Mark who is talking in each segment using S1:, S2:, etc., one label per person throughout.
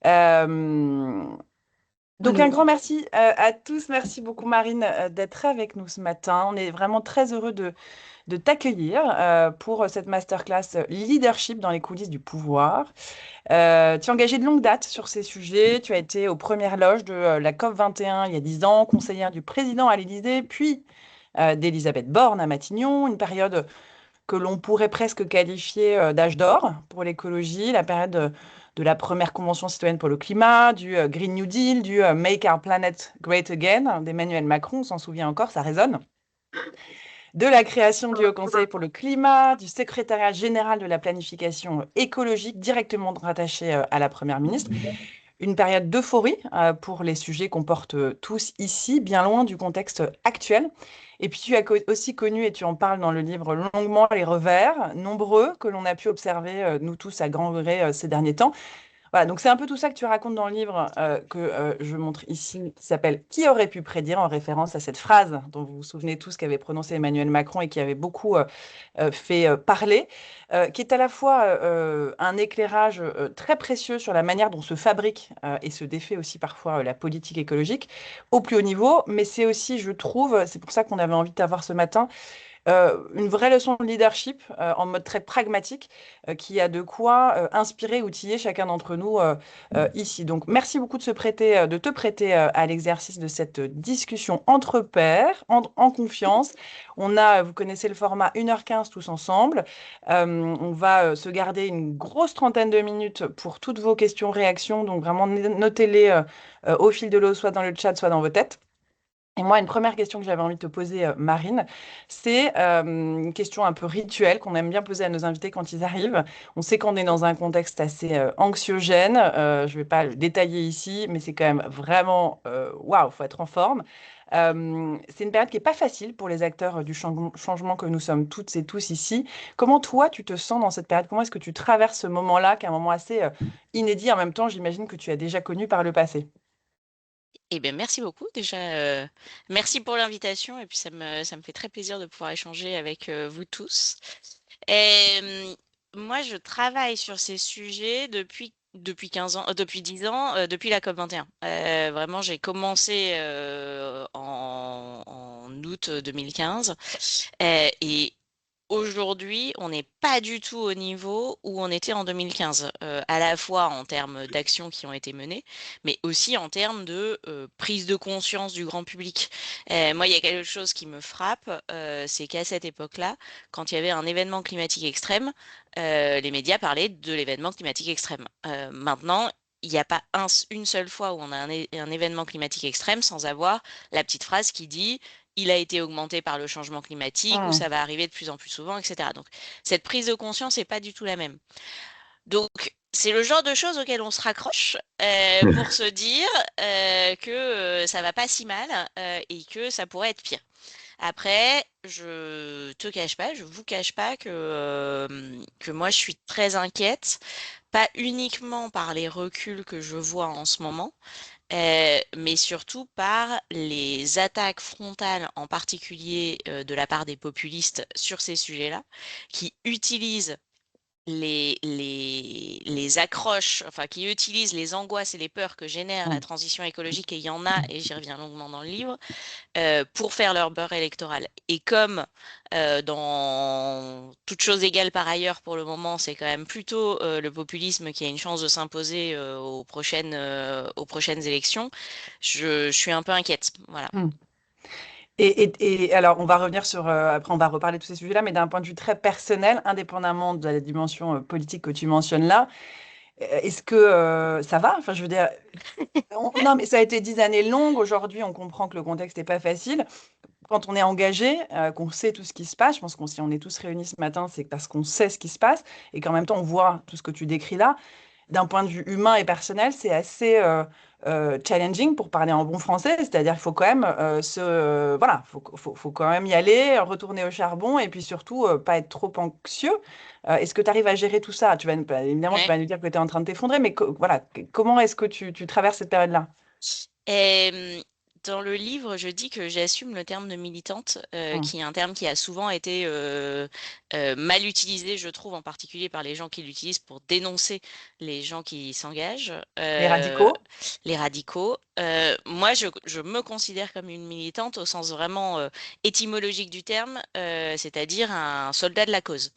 S1: Euh, donc un
S2: Alors,
S1: grand merci à tous. Merci beaucoup Marine d'être avec nous ce matin. On est vraiment très heureux de t'accueillir pour cette masterclass Leadership dans les coulisses du pouvoir. Tu es engagée de longue date sur ces sujets. Tu as été aux premières loges de la COP 21 il y a 10 ans, conseillère du président à l'Élysée, puis d'Elisabeth Borne à Matignon, une période que l'on pourrait presque qualifier d'âge d'or pour l'écologie, la période de la première Convention citoyenne pour le climat, du Green New Deal, du Make Our Planet Great Again d'Emmanuel Macron, on s'en souvient encore, ça résonne, de la création du Haut Conseil pour le climat, du secrétariat général de la planification écologique directement rattaché à la Première ministre. Une période d'euphorie pour les sujets qu'on porte tous ici, bien loin du contexte actuel. Et puis tu as aussi connu, et tu en parles dans le livre longuement, les revers, nombreux, que l'on a pu observer, nous tous, à grand regret ces derniers temps. Voilà, donc c'est un peu tout ça que tu racontes dans le livre que je montre ici, qui s'appelle Qui aurait pu prédire, en référence à cette phrase dont vous vous souvenez tous qu'avait prononcée Emmanuel Macron et qui avait beaucoup fait parler, qui est à la fois un éclairage très précieux sur la manière dont se fabrique et se défait aussi parfois la politique écologique au plus haut niveau, mais c'est aussi, je trouve, c'est pour ça qu'on avait envie de t'avoir ce matin, une vraie leçon de leadership en mode très pragmatique qui a de quoi inspirer, outiller chacun d'entre nous ici. Donc, merci beaucoup de de te prêter à l'exercice de cette discussion entre pairs, en confiance. Vous connaissez le format 1h15 tous ensemble. On va se garder une grosse trentaine de minutes pour toutes vos questions, réactions. Donc, vraiment, notez-les au fil de l'eau, soit dans le chat, soit dans vos têtes. Et moi, une première question que j'avais envie de te poser, Marine, c'est une question un peu rituelle qu'on aime bien poser à nos invités quand ils arrivent. On sait qu'on est dans un contexte assez anxiogène. Je ne vais pas le détailler ici, mais c'est quand même vraiment waouh, faut être en forme. C'est une période qui n'est pas facile pour les acteurs du changement que nous sommes toutes et tous ici. Comment toi, tu te sens dans cette période? Comment est-ce que tu traverses ce moment-là, qui est un moment assez inédit en même temps, j'imagine que tu as déjà connu par le passé?
S2: eh bien, merci beaucoup. Déjà, merci pour l'invitation et puis ça me fait très plaisir de pouvoir échanger avec vous tous. Et, moi, je travaille sur ces sujets depuis 15 ans, depuis 10 ans, depuis la COP 21. Vraiment, j'ai commencé en août 2015. Et aujourd'hui, on n'est pas du tout au niveau où on était en 2015, à la fois en termes d'actions qui ont été menées, mais aussi en termes de prise de conscience du grand public. Moi, il y a quelque chose qui me frappe, c'est qu'à cette époque-là, quand il y avait un événement climatique extrême, les médias parlaient de l'événement climatique extrême. Maintenant, il n'y a pas une seule fois où on a un événement climatique extrême sans avoir la petite phrase qui dit il a été augmenté par le changement climatique ou
S1: Hmm.
S2: ça va arriver de plus en plus souvent, etc. Donc, cette prise de conscience n'est pas du tout la même. Donc, c'est le genre de choses auxquelles on se raccroche pour se dire que ça va pas si mal et que ça pourrait être pire. Après, je vous cache pas que moi, je suis très inquiète, pas uniquement par les reculs que je vois en ce moment, mais surtout par les attaques frontales, en particulier de la part des populistes sur ces sujets-là, qui utilisent les accroches, enfin qui utilisent les angoisses et les peurs que génère la
S1: Hmm.
S2: transition écologique, et il y en a, et j'y reviens longuement dans le livre, pour faire leur beurre électoral. Et comme dans toute chose égale par ailleurs pour le moment, c'est quand même plutôt le populisme qui a une chance de s'imposer aux prochaines élections, je suis un peu inquiète. Voilà.
S1: Hmm. Et alors, on va revenir sur, après, on va reparler de tous ces sujets-là, mais d'un point de vue très personnel, indépendamment de la dimension politique que tu mentionnes là, est-ce que ça va? Enfin, je veux dire, non, mais ça a été 10 années longues. Aujourd'hui, on comprend que le contexte n'est pas facile. Quand on est engagé, qu'on sait tout ce qui se passe, je pense qu'on si on est tous réunis ce matin, c'est parce qu'on sait ce qui se passe et qu'en même temps, on voit tout ce que tu décris là d'un point de vue humain et personnel, c'est assez challenging pour parler en bon français. C'est-à-dire qu'il faut quand même voilà, faut quand même y aller, retourner au charbon et puis surtout pas être trop anxieux. Est-ce que tu arrives à gérer tout ça? Évidemment, tu
S2: Ouais.
S1: vas nous dire que tu es en train de t'effondrer, mais voilà, comment est-ce que tu traverses cette période-là?
S2: Et, dans le livre, je dis que j'assume le terme de militante,
S1: Hum,
S2: qui est un terme qui a souvent été mal utilisé, je trouve, en particulier par les gens qui l'utilisent pour dénoncer les gens qui s'engagent,
S1: Les radicaux?
S2: les radicaux. Moi, je me considère comme une militante au sens vraiment étymologique du terme, c'est-à-dire un soldat de la cause.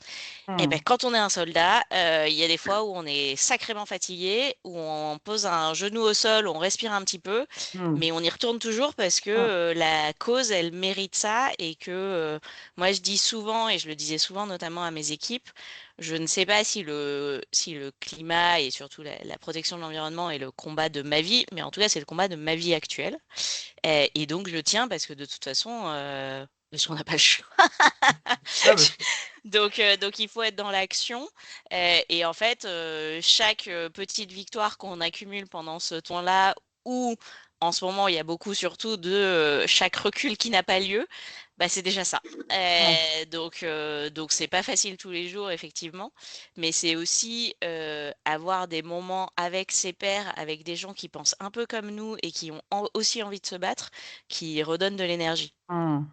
S2: Et ben,
S1: Hmm,
S2: quand on est un soldat, il y a des fois où on est sacrément fatigué, où on pose un genou au sol, on respire un petit peu,
S1: hmm,
S2: mais on y retourne toujours parce que
S1: hmm,
S2: la cause, elle mérite ça et que moi, je dis souvent, et je le disais souvent notamment à mes équipes, je ne sais pas si le climat et surtout la protection de l'environnement est le combat de ma vie, mais en tout cas, c'est le combat de ma vie actuelle. Et donc, je tiens parce que de toute façon, parce qu'on n'a pas le choix.
S1: ah bah,
S2: Donc il faut être dans l'action. Et en fait, chaque petite victoire qu'on accumule pendant ce temps-là, ou en ce moment, il y a beaucoup surtout de chaque recul qui n'a pas lieu, bah, c'est déjà ça.
S1: hmm.
S2: Donc c'est pas facile tous les jours, effectivement, mais c'est aussi avoir des moments avec ses pairs, avec des gens qui pensent un peu comme nous et qui ont aussi envie de se battre, qui redonnent de l'énergie.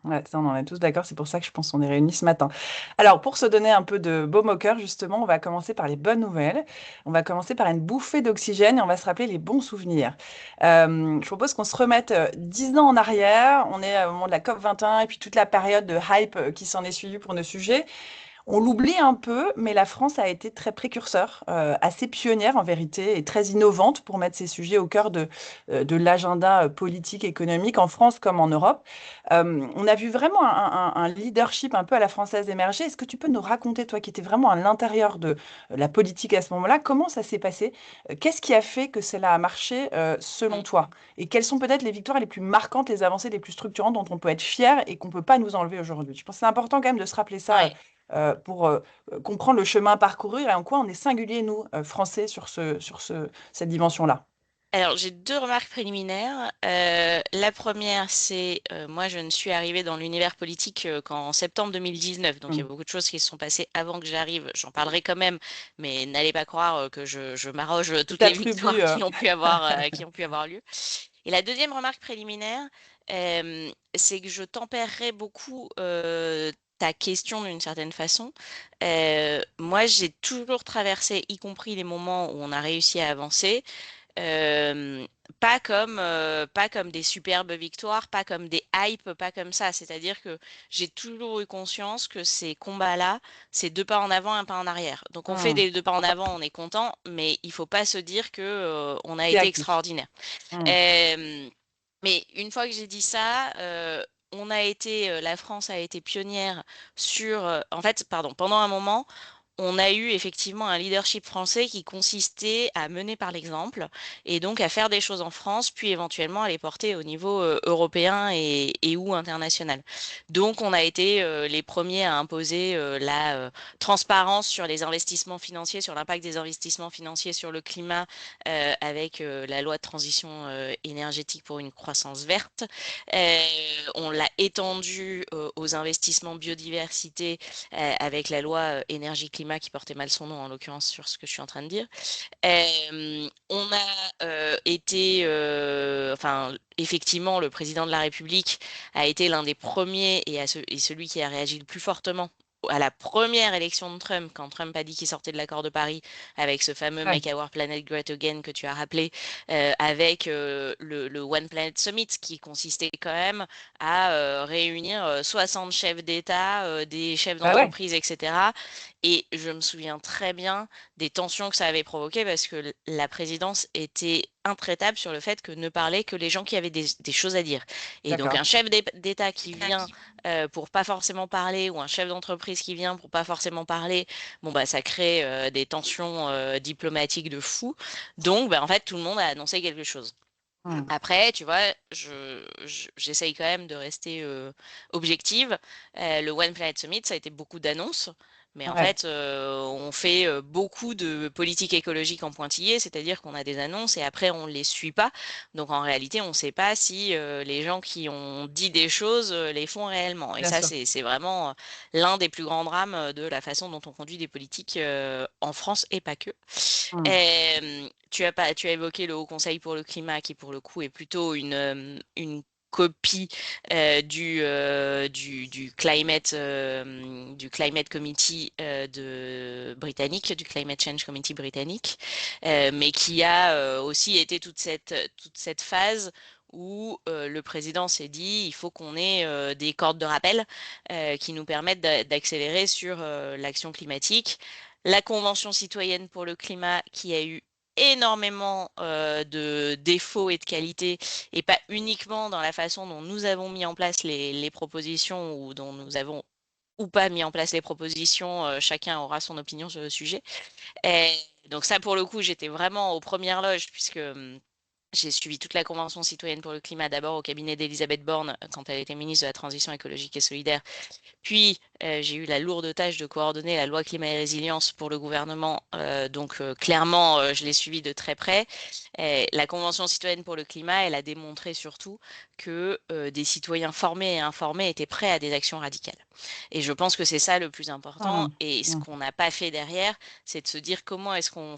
S1: Ouais, ça, on en est tous d'accord, c'est pour ça que je pense qu'on est réunis ce matin. Alors, pour se donner un peu de baume au cœur, justement, on va commencer par les bonnes nouvelles. On va commencer par une bouffée d'oxygène et on va se rappeler les bons souvenirs. Je propose qu'on se remette 10 ans en arrière. On est au moment de la COP 21 et puis toute la période de hype qui s'en est suivie pour nos sujets. On l'oublie un peu, mais la France a été très précurseur, assez pionnière en vérité, et très innovante pour mettre ces sujets au cœur de l'agenda politique, économique, en France comme en Europe. On a vu vraiment un leadership un peu à la française émerger. Est-ce que tu peux nous raconter, toi qui étais vraiment à l'intérieur de la politique à ce moment-là, comment ça s'est passé? Qu'est-ce qui a fait que cela a marché selon
S2: Mm.
S1: toi? Et quelles sont peut-être les victoires les plus marquantes, les avancées les plus structurantes dont on peut être fier et qu'on ne peut pas nous enlever aujourd'hui? Je pense que c'est important quand même de se rappeler ça
S2: Ouais.
S1: pour comprendre le chemin parcouru et en quoi on est singulier, nous, Français, sur cette dimension-là.
S2: Alors, j'ai deux remarques préliminaires. La première, c'est moi, je ne suis arrivée dans l'univers politique qu'en septembre 2019. Donc, il y a
S1: Mm.
S2: beaucoup de choses qui se sont passées avant que j'arrive. J'en parlerai quand même, mais n'allez pas croire que je m'arroge
S1: Tu
S2: toutes les
S1: t'attribues.
S2: victoires qui ont pu avoir lieu. Et la deuxième remarque préliminaire, c'est que je tempérerai beaucoup ta question d'une certaine façon. Moi, j'ai toujours traversé, y compris les moments où on a réussi à avancer. Euh, pas comme des superbes victoires, pas comme des hypes, pas comme ça. C'est-à-dire que j'ai toujours eu conscience que ces combats-là, c'est deux pas en avant, un pas en arrière. Donc on fait
S1: Mm.
S2: des deux pas en avant, on est content, mais il faut pas se dire que on a
S1: Qui
S2: été
S1: acquis.
S2: extraordinaire.
S1: Mm.
S2: Euh, mais une fois que j'ai dit ça, la France a été pionnière sur, en fait, pardon, pendant un moment, on a eu effectivement un leadership français qui consistait à mener par l'exemple et donc à faire des choses en France, puis éventuellement à les porter au niveau européen et ou international. Donc on a été les premiers à imposer la transparence sur les investissements financiers, sur l'impact des investissements financiers sur le climat avec la loi de transition énergétique pour une croissance verte. On l'a étendu aux investissements biodiversité avec la loi énergie-climat qui portait mal son nom, en l'occurrence sur ce que je suis en train de dire. On a enfin, effectivement, le président de la République a été l'un des premiers et celui qui a réagi le plus fortement à la première élection de Trump, quand Trump a dit qu'il sortait de l'accord de Paris avec ce fameux
S1: Ouais.
S2: Make Our Planet Great Again que tu as rappelé, avec le One Planet Summit qui consistait quand même à réunir 60 chefs d'État, des chefs
S1: Bah ouais,
S2: d'entreprise, etc. Et je me souviens très bien des tensions que ça avait provoqué parce que la présidence était intraitable sur le fait que ne parlaient que les gens qui avaient des choses à dire. Et donc
S1: d'accord.
S2: un chef d'État qui vient pour pas forcément parler ou un chef d'entreprise qui vient pour pas forcément parler, bon bah ça crée des tensions diplomatiques de fou. Donc bah, en fait tout le monde a annoncé quelque chose.
S1: Mm.
S2: Après, tu vois, j'essaye quand même de rester objective. Le One Planet Summit, ça a été beaucoup d'annonces, mais en
S1: Ouais,
S2: fait, on fait beaucoup de politique écologique en pointillé, c'est-à-dire qu'on a des annonces et après on les suit pas. Donc en réalité, on ne sait pas si les gens qui ont dit des choses les font réellement. Et
S1: bien
S2: ça,
S1: sûr.
S2: c'est vraiment l'un des plus grands drames de la façon dont on conduit des politiques en France et pas que.
S1: Mm.
S2: Tu as évoqué le Haut Conseil pour le climat, qui pour le coup est plutôt une copie du Climate Committee britannique, du Climate Change Committee britannique, mais qui a aussi été toute cette phase où le président s'est dit il faut qu'on ait des cordes de rappel qui nous permettent d'accélérer sur l'action climatique. La Convention citoyenne pour le climat qui a eu énormément de défauts et de qualités, et pas uniquement dans la façon dont nous avons mis en place les propositions ou dont nous avons ou pas mis en place les propositions, chacun aura son opinion sur le sujet. Et donc ça, pour le coup, j'étais vraiment aux premières loges puisque j'ai suivi toute la Convention citoyenne pour le climat, d'abord au cabinet d'Elisabeth Borne quand elle était ministre de la Transition écologique et solidaire, puis j'ai eu la lourde tâche de coordonner la loi climat et résilience pour le gouvernement, donc clairement je l'ai suivi de très près. La Convention citoyenne pour le climat, elle a démontré surtout que des citoyens formés et informés étaient prêts à des actions radicales. Et je pense que c'est ça le plus important. Et ce qu'on n'a pas fait derrière, c'est de se dire comment est-ce qu'on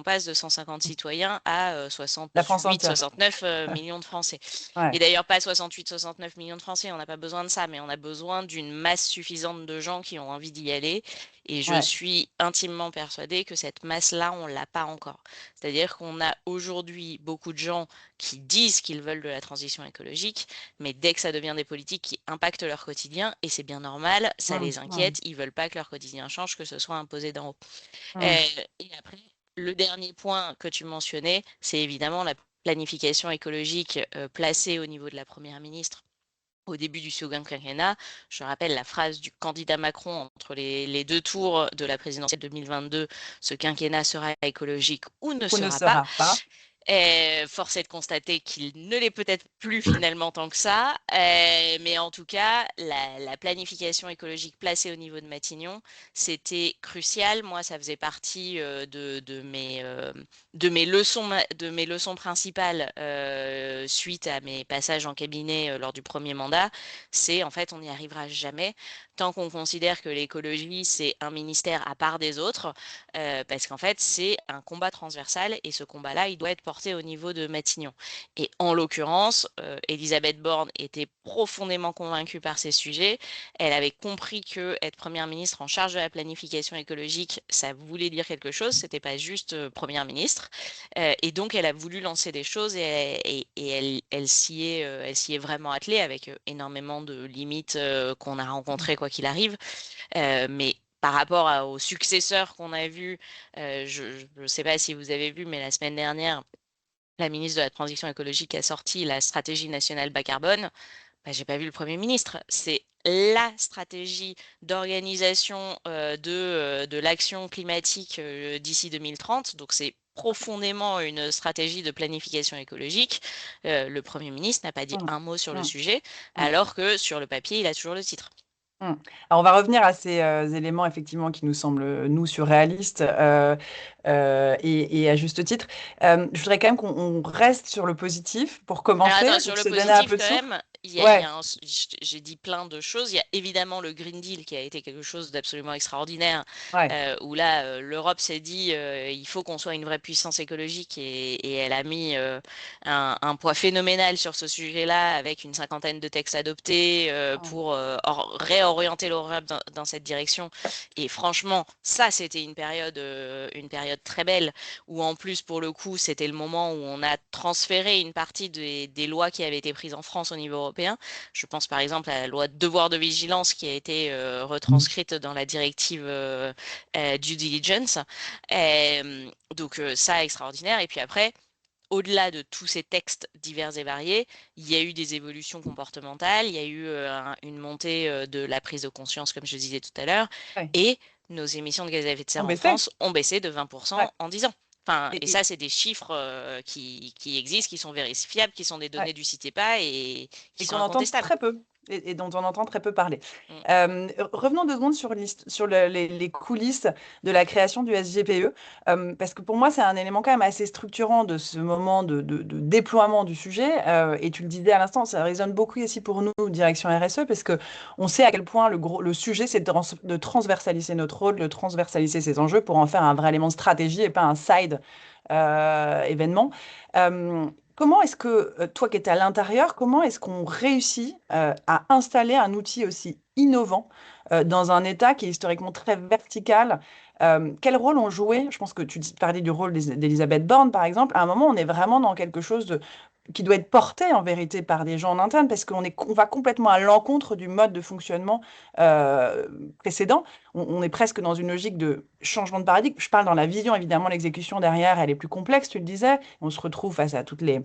S2: passe de 150 citoyens à
S1: La France
S2: 68,
S1: entière.
S2: 69 millions de Français.
S1: Ouais.
S2: Et d'ailleurs pas 68, 69 millions de Français, on n'a pas besoin de ça, mais on a besoin d'une masse suffisante de gens qui ont envie d'y aller. Et je
S1: Ouais.
S2: suis intimement persuadée que cette masse-là, on l'a pas encore. C'est-à-dire qu'on a aujourd'hui beaucoup de gens qui disent qu'ils veulent de la transition écologique, mais dès que ça devient des politiques qui impactent leur quotidien, et c'est bien normal, ça les inquiète, ils veulent pas que leur quotidien change, que ce soit imposé d'en haut. Et après, le dernier point que tu mentionnais, c'est évidemment la planification écologique placée au niveau de la Première ministre au début du second quinquennat. Je rappelle la phrase du candidat Macron entre les deux tours de la présidentielle 2022, ce quinquennat sera écologique ou ne
S1: Ou ne
S2: sera pas.
S1: sera pas.
S2: Force est de constater qu'il ne l'est peut-être plus finalement tant que ça, mais en tout cas, la planification écologique placée au niveau de Matignon, c'était crucial. Moi, ça faisait partie de mes leçons principales suite à mes passages en cabinet lors du premier mandat. C'est en fait, on n'y arrivera jamais tant qu'on considère que l'écologie, c'est un ministère à part des autres, parce qu'en fait, c'est un combat transversal et ce combat-là, il doit être porté au niveau de Matignon. Et en l'occurrence, Elisabeth Borne était profondément convaincue par ces sujets. Elle avait compris que être première ministre en charge de la planification écologique, ça voulait dire quelque chose, c'était pas juste première ministre. Et donc, elle a voulu lancer des choses et elle s'y est vraiment attelée avec énormément de limites qu'on a rencontrées quoi qu'il arrive. Mais par rapport aux successeurs qu'on a vus, je ne sais pas si vous avez vu, mais la semaine dernière, la ministre de la Transition écologique a sorti la stratégie nationale bas carbone. Bah, j'ai pas vu le Premier ministre. C'est la stratégie d'organisation de l'action climatique d'ici 2030. Donc c'est profondément une stratégie de planification écologique. Le Premier ministre n'a pas dit un mot sur le sujet, alors que sur le papier, il a toujours le titre.
S1: Alors, on va revenir à ces éléments, effectivement, qui nous semblent, nous, surréalistes et à juste titre. Je voudrais quand même qu'on reste sur le positif pour
S2: Alors
S1: commencer,
S2: attends,
S1: pour
S2: sur le
S1: se donner un
S2: positif
S1: peu de
S2: quand
S1: souffle.
S2: même,
S1: Ouais,
S2: j'ai dit plein de choses. Il y a évidemment le Green Deal qui a été quelque chose d'absolument extraordinaire,
S1: ouais.
S2: où là, l'Europe s'est dit, il faut qu'on soit une vraie puissance écologique et elle a mis un poids phénoménal sur ce sujet-là avec une cinquantaine de textes adoptés pour réorienter l'Europe dans cette direction. Et franchement, ça, c'était une période très belle où en plus, pour le coup, c'était le moment où on a transféré une partie des lois qui avaient été prises en France au niveau européen. Je pense par exemple à la loi de devoir de vigilance qui a été retranscrite dans la directive due diligence. Donc ça, extraordinaire. Et puis après, au-delà de tous ces textes divers et variés, il y a eu des évolutions comportementales, il y a eu une montée de la prise de conscience, comme je disais tout à l'heure,
S1: Ouais.
S2: et nos émissions de gaz à effet de
S1: On
S2: serre en
S1: baissait.
S2: France ont baissé de
S1: Ouais.
S2: 20% en 10 ans. Enfin, et
S1: Et,
S2: ça, c'est des chiffres qui existent, qui sont vérifiables, qui sont des
S1: ouais.
S2: données du CITEPA et
S1: Et
S2: qui sont
S1: qu'on entend
S2: incontestables.
S1: très peu, et dont on entend très peu parler.
S2: Mm.
S1: Revenons 2 secondes sur les coulisses de la création du SGPE, parce que pour moi, c'est un élément quand même assez structurant de ce moment de déploiement du sujet. Et tu le disais à l'instant, ça résonne beaucoup ici pour nous, direction RSE, parce que on sait à quel point le sujet, c'est de transversaliser notre rôle, de transversaliser ces enjeux pour en faire un vrai élément de stratégie et pas un side événement. comment est-ce que, toi qui étais à l'intérieur, comment est-ce qu'on réussit à installer un outil aussi innovant dans un État qui est historiquement très vertical? Quel rôle ont joué, je pense que parlais du rôle d'Elisabeth Borne, par exemple, à un moment, on est vraiment dans quelque chose qui doit être porté en vérité par des gens en interne, parce on va complètement à l'encontre du mode de fonctionnement euh, précédent. On est presque dans une logique de changement de paradigme. Je parle dans la vision, évidemment, l'exécution derrière, elle est plus complexe, tu le disais. On se retrouve face à toutes les,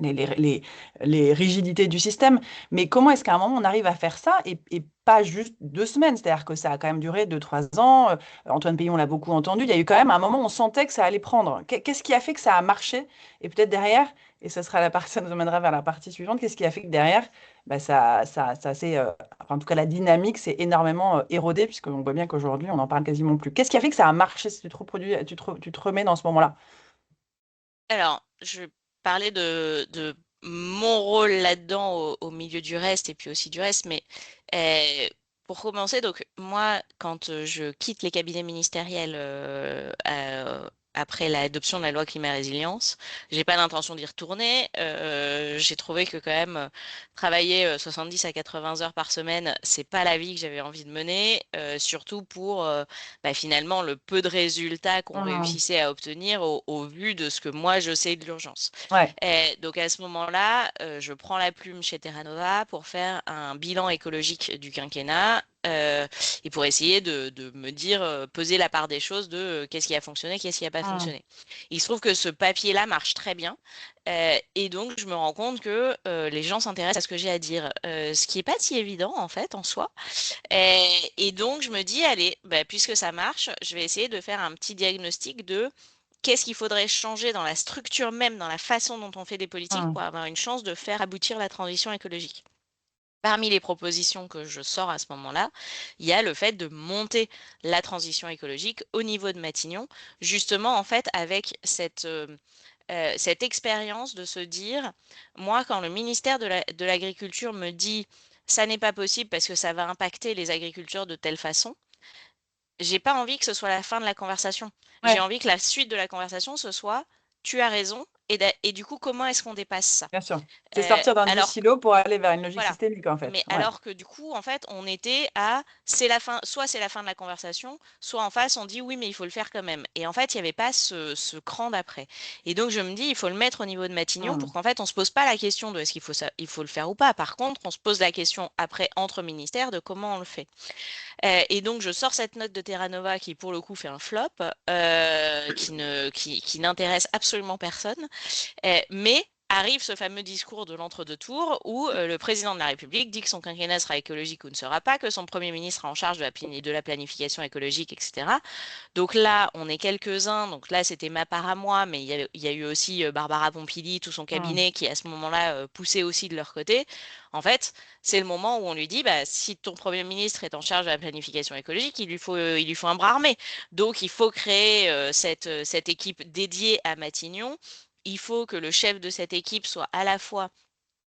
S1: les, les- les rigidités du système. Mais comment est-ce qu'à un moment, on arrive à faire ça et pas juste 2 semaines? C'est-à-dire que ça a quand même duré 2, 3 ans. Antoine Peillon l'a beaucoup entendu. Il y a eu quand même un moment où on sentait que ça allait prendre. Qu'est-ce qui a fait que ça a marché? Et peut-être derrière, et ce sera la partie, ça nous emmènera vers la partie suivante, qu'est-ce qui a fait que derrière, bah, ça s'est, enfin, en tout cas, la dynamique s'est énormément érodée, puisqu'on voit bien qu'aujourd'hui, on n'en parle quasiment plus. Qu'est-ce qui a fait que ça a marché si tu te reproduis, tu te remets dans ce moment-là?
S2: Alors, je parlais de mon rôle là-dedans au milieu du reste et puis aussi du reste, mais euh, pour commencer, donc moi, quand je quitte les cabinets ministériels après l'adoption de la loi climat résilience, j'ai pas l'intention d'y retourner. J'ai trouvé que quand même travailler 70 à 80 heures par semaine, c'est pas la vie que j'avais envie de mener, surtout pour bah, finalement le peu de résultats qu'on
S1: Hum,
S2: réussissait à obtenir au vu de ce que moi je sais de l'urgence.
S1: Ouais.
S2: Donc à ce moment-là, je prends la plume chez Terra Nova pour faire un bilan écologique du quinquennat. Et pour essayer de me dire, peser la part des choses de qu'est-ce qui a fonctionné, qu'est-ce qui n'a pas
S1: Hum,
S2: fonctionné. Il se trouve que ce papier-là marche très bien. Et donc, je me rends compte que les gens s'intéressent à ce que j'ai à dire, ce qui n'est pas si évident en fait en soi. Et donc, je me dis, allez, bah, puisque ça marche, je vais essayer de faire un petit diagnostic de qu'est-ce qu'il faudrait changer dans la structure même, dans la façon dont on fait des politiques
S1: hum,
S2: pour avoir une chance de faire aboutir la transition écologique. Parmi les propositions que je sors à ce moment-là, il y a le fait de monter la transition écologique au niveau de Matignon, justement en fait avec cette expérience de se dire, moi quand le ministère de l'Agriculture me dit ça n'est pas possible parce que ça va impacter les agriculteurs de telle façon, j'ai pas envie que ce soit la fin de la conversation. J'ai
S1: Ouais.
S2: envie que la suite de la conversation, ce soit tu as raison et du coup, comment est-ce qu'on dépasse ça?
S1: Bien sûr. C'est sortir du
S2: Alors
S1: silo pour aller vers une logique
S2: voilà.
S1: systémique, en fait.
S2: Mais
S1: Ouais.
S2: alors que du coup, en fait, on était à c'est la fin, soit c'est la fin de la conversation, soit en face on dit oui, mais il faut le faire quand même. Et en fait, il n'y avait pas ce cran d'après. Et donc je me dis, il faut le mettre au niveau de Matignon pour
S1: Hmm.
S2: qu'en fait on se pose pas la question de est-ce qu'il faut ça, il faut le faire ou pas. Par contre, on se pose la question après entre ministères de comment on le fait. Et donc, je sors cette note de Terra Nova qui, pour le coup, fait un flop, qui n'intéresse absolument personne. Mais arrive ce fameux discours de l'entre-deux tours où le président de la République dit que son quinquennat sera écologique ou ne sera pas, que son Premier ministre sera en charge de la planification écologique, etc. Donc là, on est quelques-uns. Donc là, c'était ma part à moi, mais il y a eu aussi Barbara Pompili, tout son
S1: Hmm.
S2: cabinet, qui à ce moment-là poussait aussi de leur côté. En fait, c'est le moment où on lui dit, bah, si ton Premier ministre est en charge de la planification écologique, il lui faut un bras armé. Donc il faut créer cette équipe dédiée à Matignon. Il faut que le chef de cette équipe soit à la fois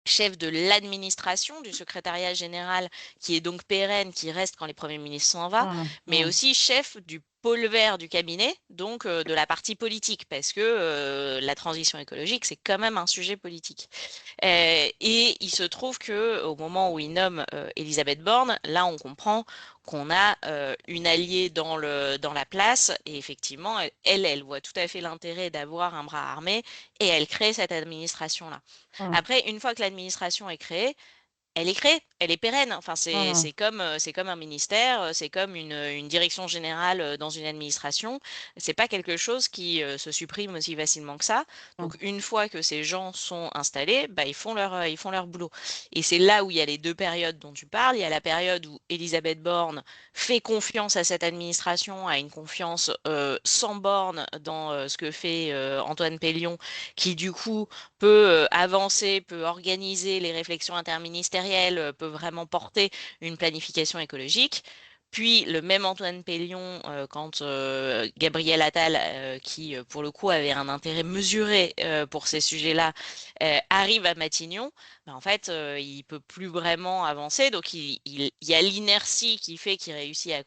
S2: chef de l'administration, du secrétariat général, qui est donc pérenne, qui reste quand les premiers ministres s'en vont,
S1: Hmm.
S2: mais
S1: Hmm.
S2: aussi chef du pôle vert du cabinet, donc de la partie politique, parce que la transition écologique, c'est quand même un sujet politique. Et il se trouve que au moment où il nomme Elisabeth Borne, là on comprend qu'on a une alliée dans la place, et effectivement, elle voit tout à fait l'intérêt d'avoir un bras armé, et elle crée cette administration-là.
S1: Hmm.
S2: Après, une fois que l'administration est créée, elle est créée, elle est pérenne. Enfin,
S1: Hmm.
S2: c'est comme un ministère, c'est comme une direction générale dans une administration. C'est pas quelque chose qui se supprime aussi facilement que ça.
S1: Hmm.
S2: Donc, une fois que ces gens sont installés, bah, ils font leur boulot. Et c'est là où il y a les deux périodes dont tu parles. Il y a la période où Elisabeth Borne fait confiance à cette administration, a une confiance sans borne dans ce que fait Antoine Pellion, qui du coup peut avancer, peut organiser les réflexions interministérielles, peut vraiment porter une planification écologique. Puis le même Antoine Pellion, quand Gabriel Attal, qui pour le coup avait un intérêt mesuré pour ces sujets-là, arrive à Matignon, ben, en fait, il peut plus vraiment avancer. Donc il y a l'inertie qui fait qu'il réussit à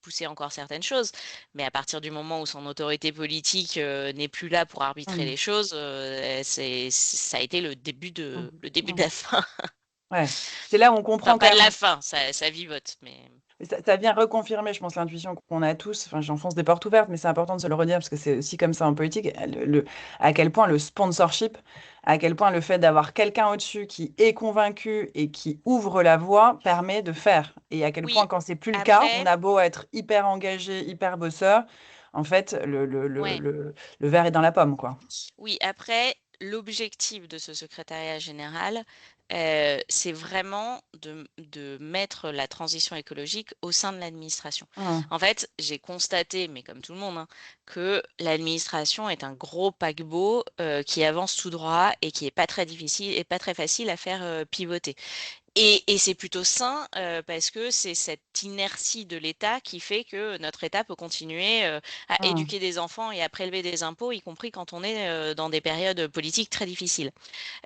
S2: pousser encore certaines choses. Mais à partir du moment où son autorité politique n'est plus là pour arbitrer
S1: Mmh.
S2: les choses, ça a été
S1: Mmh.
S2: le début de
S1: Mmh.
S2: la fin.
S1: Ouais. C'est là où on
S2: Enfin,
S1: comprend
S2: pas
S1: quand
S2: de la
S1: même.
S2: fin, ça vivote, mais
S1: Ça vient reconfirmer, je pense, l'intuition qu'on a tous. Enfin, j'enfonce des portes ouvertes, mais c'est important de se le redire parce que c'est aussi comme ça en politique. À quel point le sponsorship, à quel point le fait d'avoir quelqu'un au-dessus qui est convaincu et qui ouvre la voie permet de faire. Et à quel
S2: oui.
S1: point, quand c'est plus le cas, on
S2: Après,
S1: a beau être hyper engagé, hyper bosseur, en fait,
S2: ouais.
S1: le verre est dans la pomme, quoi.
S2: Oui, après, l'objectif de ce secrétariat général, c'est vraiment de mettre la transition écologique au sein de l'administration.
S1: Mmh.
S2: En fait, j'ai constaté, mais comme tout le monde, hein, que l'administration est un gros paquebot qui avance tout droit et qui est pas très difficile et pas très facile à faire pivoter. Et c'est plutôt sain parce que c'est cette inertie de l'État qui fait que notre État peut continuer à
S1: Mmh.
S2: éduquer des enfants et à prélever des impôts, y compris quand on est dans des périodes politiques très difficiles.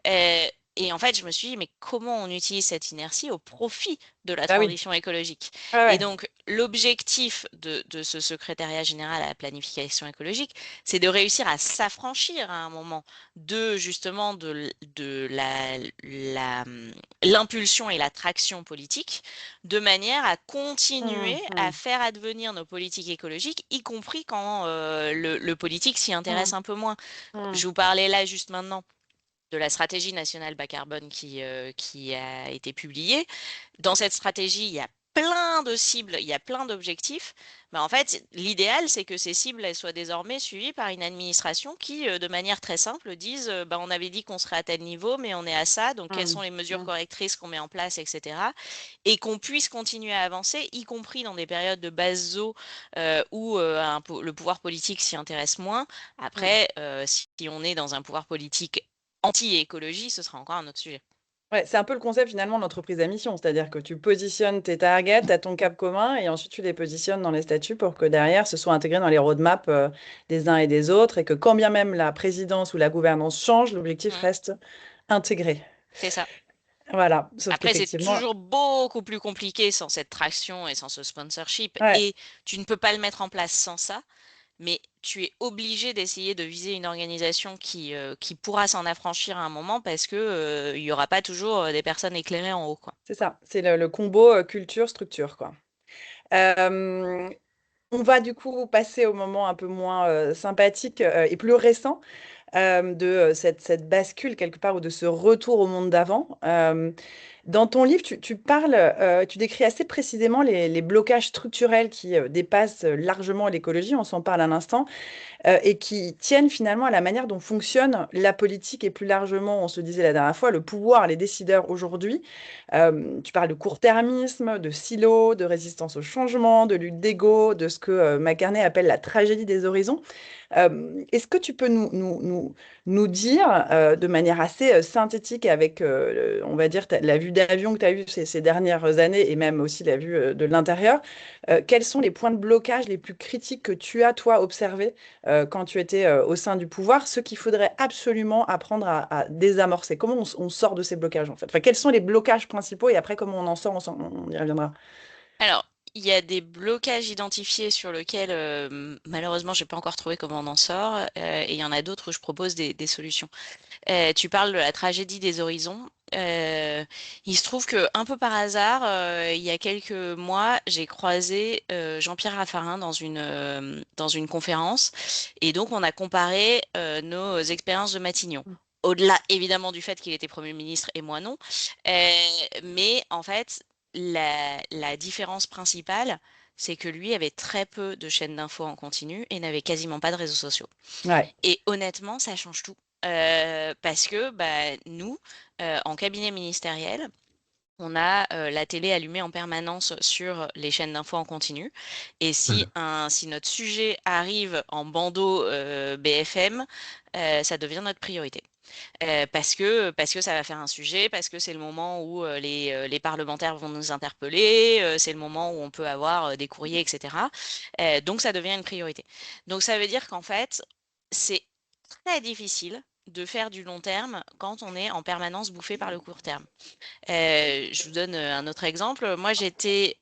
S2: Euh, et en fait, je me suis dit, mais comment on utilise cette inertie au profit de la
S1: Ah oui.
S2: transition écologique?
S1: Ouais,
S2: Et
S1: ouais.
S2: donc, l'objectif de ce secrétariat général à la planification écologique, c'est de réussir à s'affranchir à un moment de justement l'impulsion et la traction politique, de manière à continuer
S1: Mmh,
S2: à
S1: mmh,
S2: faire advenir nos politiques écologiques, y compris quand le politique s'y
S1: mmh,
S2: intéresse un peu moins.
S1: mmh.
S2: Je vous parlais là juste maintenant de la stratégie nationale bas carbone qui a été publiée. Dans cette stratégie, il y a plein de cibles, il y a plein d'objectifs. Ben, en fait, l'idéal, c'est que ces cibles elles soient désormais suivies par une administration qui, de manière très simple, dise ben, on avait dit qu'on serait à tel niveau, mais on est à ça, donc quelles
S1: Mmh,
S2: sont les mesures
S1: mmh.
S2: correctrices qu'on met en place, etc. Et qu'on puisse continuer à avancer, y compris dans des périodes de base eau où le pouvoir politique s'y intéresse moins.
S1: Mmh.
S2: Après, si on est dans un pouvoir politique anti-écologie, ce sera encore un autre sujet.
S1: Ouais, c'est un peu le concept finalement de l'entreprise à mission, c'est-à-dire que tu positionnes tes targets, tu as ton cap commun et ensuite tu les positionnes dans les statuts pour que derrière ce soit intégré dans les roadmaps des uns et des autres et que quand bien même la présidence ou la gouvernance change, l'objectif
S2: Mm,
S1: reste intégré.
S2: c'est ça.
S1: Voilà, sauf
S2: Après, c'est
S1: qu'effectivement,
S2: toujours beaucoup plus compliqué sans cette traction et sans ce sponsorship.
S1: ouais,
S2: Et tu ne peux pas le mettre en place sans ça, mais tu es obligé d'essayer de viser une organisation qui pourra s'en affranchir à un moment parce que, il n'y aura pas toujours des personnes éclairées en haut, quoi.
S1: c'est ça, c'est le combo culture-structure, quoi. Euh, on va du coup passer au moment un peu moins sympathique et plus récent de cette bascule quelque part ou de ce retour au monde d'avant. Dans ton livre, tu parles, tu décris assez précisément les blocages structurels qui dépassent largement l'écologie, on s'en parle un instant, et qui tiennent finalement à la manière dont fonctionne la politique et plus largement, on se disait la dernière fois, le pouvoir, les décideurs aujourd'hui. Tu parles de court-termisme, de silos, de résistance au changement, de lutte d'ego, de ce que McCartney appelle la tragédie des horizons. Est-ce que tu peux nous dire de manière assez synthétique et avec, on va dire, la vue d'avion que tu as eue ces dernières années et même aussi la vue de l'intérieur, quels sont les points de blocage les plus critiques que tu as, toi, observés quand tu étais au sein du pouvoir, ce qu'il faudrait absolument apprendre à désamorcer? Comment on sort de ces blocages, en fait? Enfin, quels sont les blocages principaux et après, comment on en sort, on y reviendra.
S2: Alors, il y a des blocages identifiés sur lesquels, malheureusement, j'ai pas encore trouvé comment on en sort, et il y en a d'autres où je propose des solutions. Tu parles de la tragédie des horizons. Il se trouve que, un peu par hasard, il y a quelques mois, j'ai croisé Jean-Pierre Raffarin dans une conférence, et donc on a comparé nos expériences de Matignon. Au-delà, évidemment, du fait qu'il était Premier ministre et moi non. Mais en fait, la différence principale, c'est que lui avait très peu de chaînes d'infos en continu et n'avait quasiment pas de réseaux sociaux.
S1: Ouais.
S2: Et honnêtement, ça change tout. Parce que bah, nous, en cabinet ministériel, on a la télé allumée en permanence sur les chaînes d'infos en continu. Et si notre sujet arrive en bandeau BFM, ça devient notre priorité. parce que ça va faire un sujet, parce que c'est le moment où les parlementaires vont nous interpeller, c'est le moment où on peut avoir des courriers, etc. Donc ça devient une priorité. Donc ça veut dire qu'en fait, c'est très difficile de faire du long terme quand on est en permanence bouffé par le court terme. Je vous donne un autre exemple. Moi, j'ai été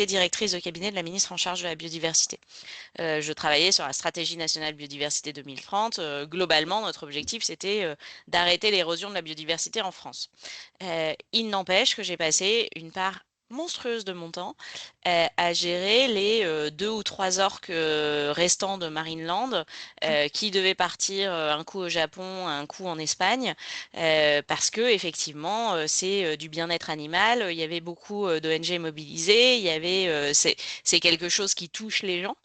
S2: directrice de cabinet de la ministre en charge de la biodiversité. Je travaillais sur la stratégie nationale biodiversité 2030. Globalement, notre objectif, c'était d'arrêter l'érosion de la biodiversité en France. Il n'empêche que j'ai passé une part monstrueuse de mon temps à gérer les 2 ou 3 orques restants de Marineland qui devaient partir un coup au Japon, un coup en Espagne, parce que effectivement c'est du bien-être animal. Il y avait beaucoup d'ONG mobilisées. C'est quelque chose qui touche les gens.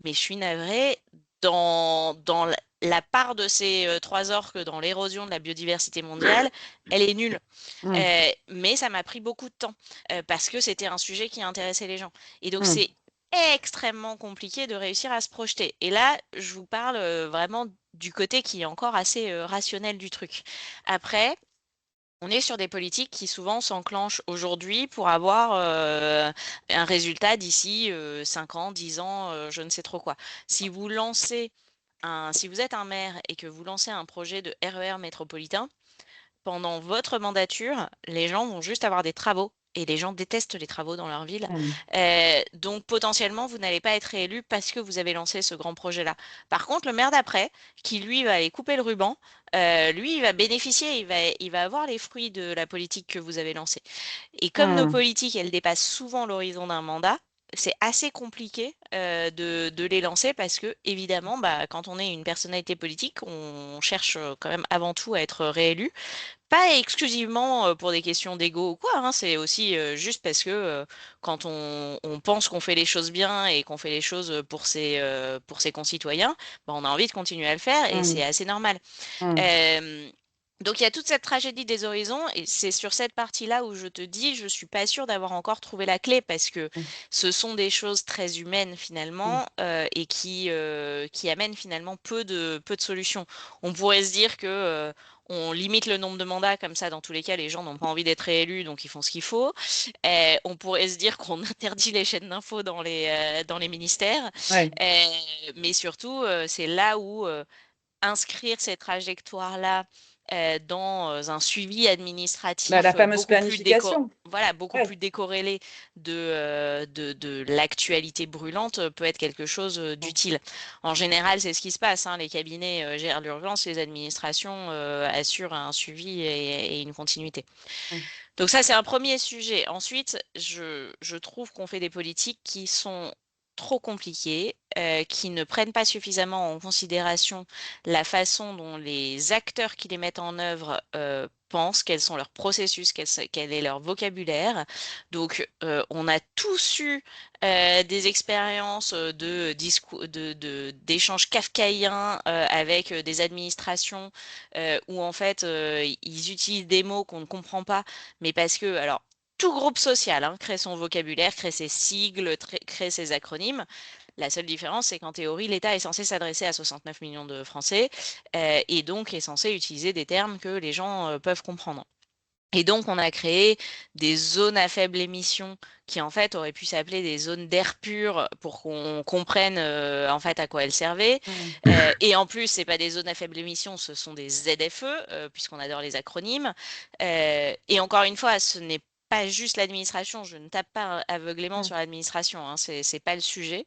S2: Mais je suis navrée, dans la part de ces 3 orques dans l'érosion de la biodiversité mondiale, elle est nulle.
S1: Mm.
S2: Mais ça m'a pris beaucoup de temps parce que c'était un sujet qui intéressait les gens. Et donc,
S1: Mm.
S2: c'est extrêmement compliqué de réussir à se projeter. Et là, je vous parle vraiment du côté qui est encore assez rationnel du truc. Après, on est sur des politiques qui souvent s'enclenchent aujourd'hui pour avoir un résultat d'ici 5 ans, 10 ans, je ne sais trop quoi. Si vous êtes un maire et que vous lancez un projet de RER métropolitain, pendant votre mandature, les gens vont juste avoir des travaux. Et les gens détestent les travaux dans leur ville.
S1: Mm.
S2: Donc potentiellement, vous n'allez pas être réélu parce que vous avez lancé ce grand projet-là. Par contre, le maire d'après, qui lui va aller couper le ruban, lui, il va bénéficier, il va avoir les fruits de la politique que vous avez lancée. Et comme nos
S1: Mm.
S2: politiques, elles dépassent souvent l'horizon d'un mandat, c'est assez compliqué de les lancer parce que, évidemment, bah, quand on est une personnalité politique, on cherche quand même avant tout à être réélu. Pas exclusivement pour des questions d'ego ou quoi, hein, c'est aussi juste parce que quand on pense qu'on fait les choses bien et qu'on fait les choses pour ses concitoyens, bah, on a envie de continuer à le faire et c'est
S1: Mm.
S2: assez normal.
S1: Mm.
S2: Euh, donc il y a toute cette tragédie des horizons et c'est sur cette partie-là où je te dis, je suis pas sûre d'avoir encore trouvé la clé parce que
S1: Mm.
S2: ce sont des choses très humaines
S1: Mm.
S2: finalement et qui amènent finalement peu de solutions. On pourrait se dire que on limite le nombre de mandats comme ça, dans tous les cas, les gens n'ont pas envie d'être réélus, donc ils font ce qu'il faut. On pourrait se dire qu'on interdit les chaînes d'infos dans les ministères,
S1: Ouais.
S2: Euh, mais surtout c'est là où inscrire ces trajectoires-là dans un suivi
S1: Bah, la
S2: administratif
S1: fameuse planification.
S2: voilà, beaucoup
S1: Ouais.
S2: plus décorrélé de l'actualité brûlante peut être quelque chose
S1: Mm.
S2: d'utile. En général, c'est ce qui se passe, hein. Les cabinets gèrent l'urgence, les administrations assurent un suivi et une continuité.
S1: Mm.
S2: Donc ça, c'est un premier sujet. Ensuite, je trouve qu'on fait des politiques qui sont trop compliquées, qui ne prennent pas suffisamment en considération la façon dont les acteurs qui les mettent en œuvre pensent, quels sont leurs processus, quel est leur vocabulaire. Donc, on a tous eu des expériences d'échanges kafkaïens avec des administrations où en fait ils utilisent des mots qu'on ne comprend pas mais parce que, alors, tout groupe social hein, crée son vocabulaire, crée ses sigles, crée ses acronymes. La seule différence, c'est qu'en théorie, l'État est censé s'adresser à 69 millions de Français et donc est censé utiliser des termes que les gens peuvent comprendre. Et donc, on a créé des zones à faible émission qui, en fait, auraient pu s'appeler des zones d'air pur pour qu'on comprenne, en fait, à quoi elles servaient.
S1: Mm.
S2: Et en plus, c'est pas des zones à faible émission, ce sont des ZFE, puisqu'on adore les acronymes. Et encore une fois, ce n'est pas juste l'administration. Je ne tape pas aveuglément
S1: Mm.
S2: sur l'administration, hein, c'est pas le sujet.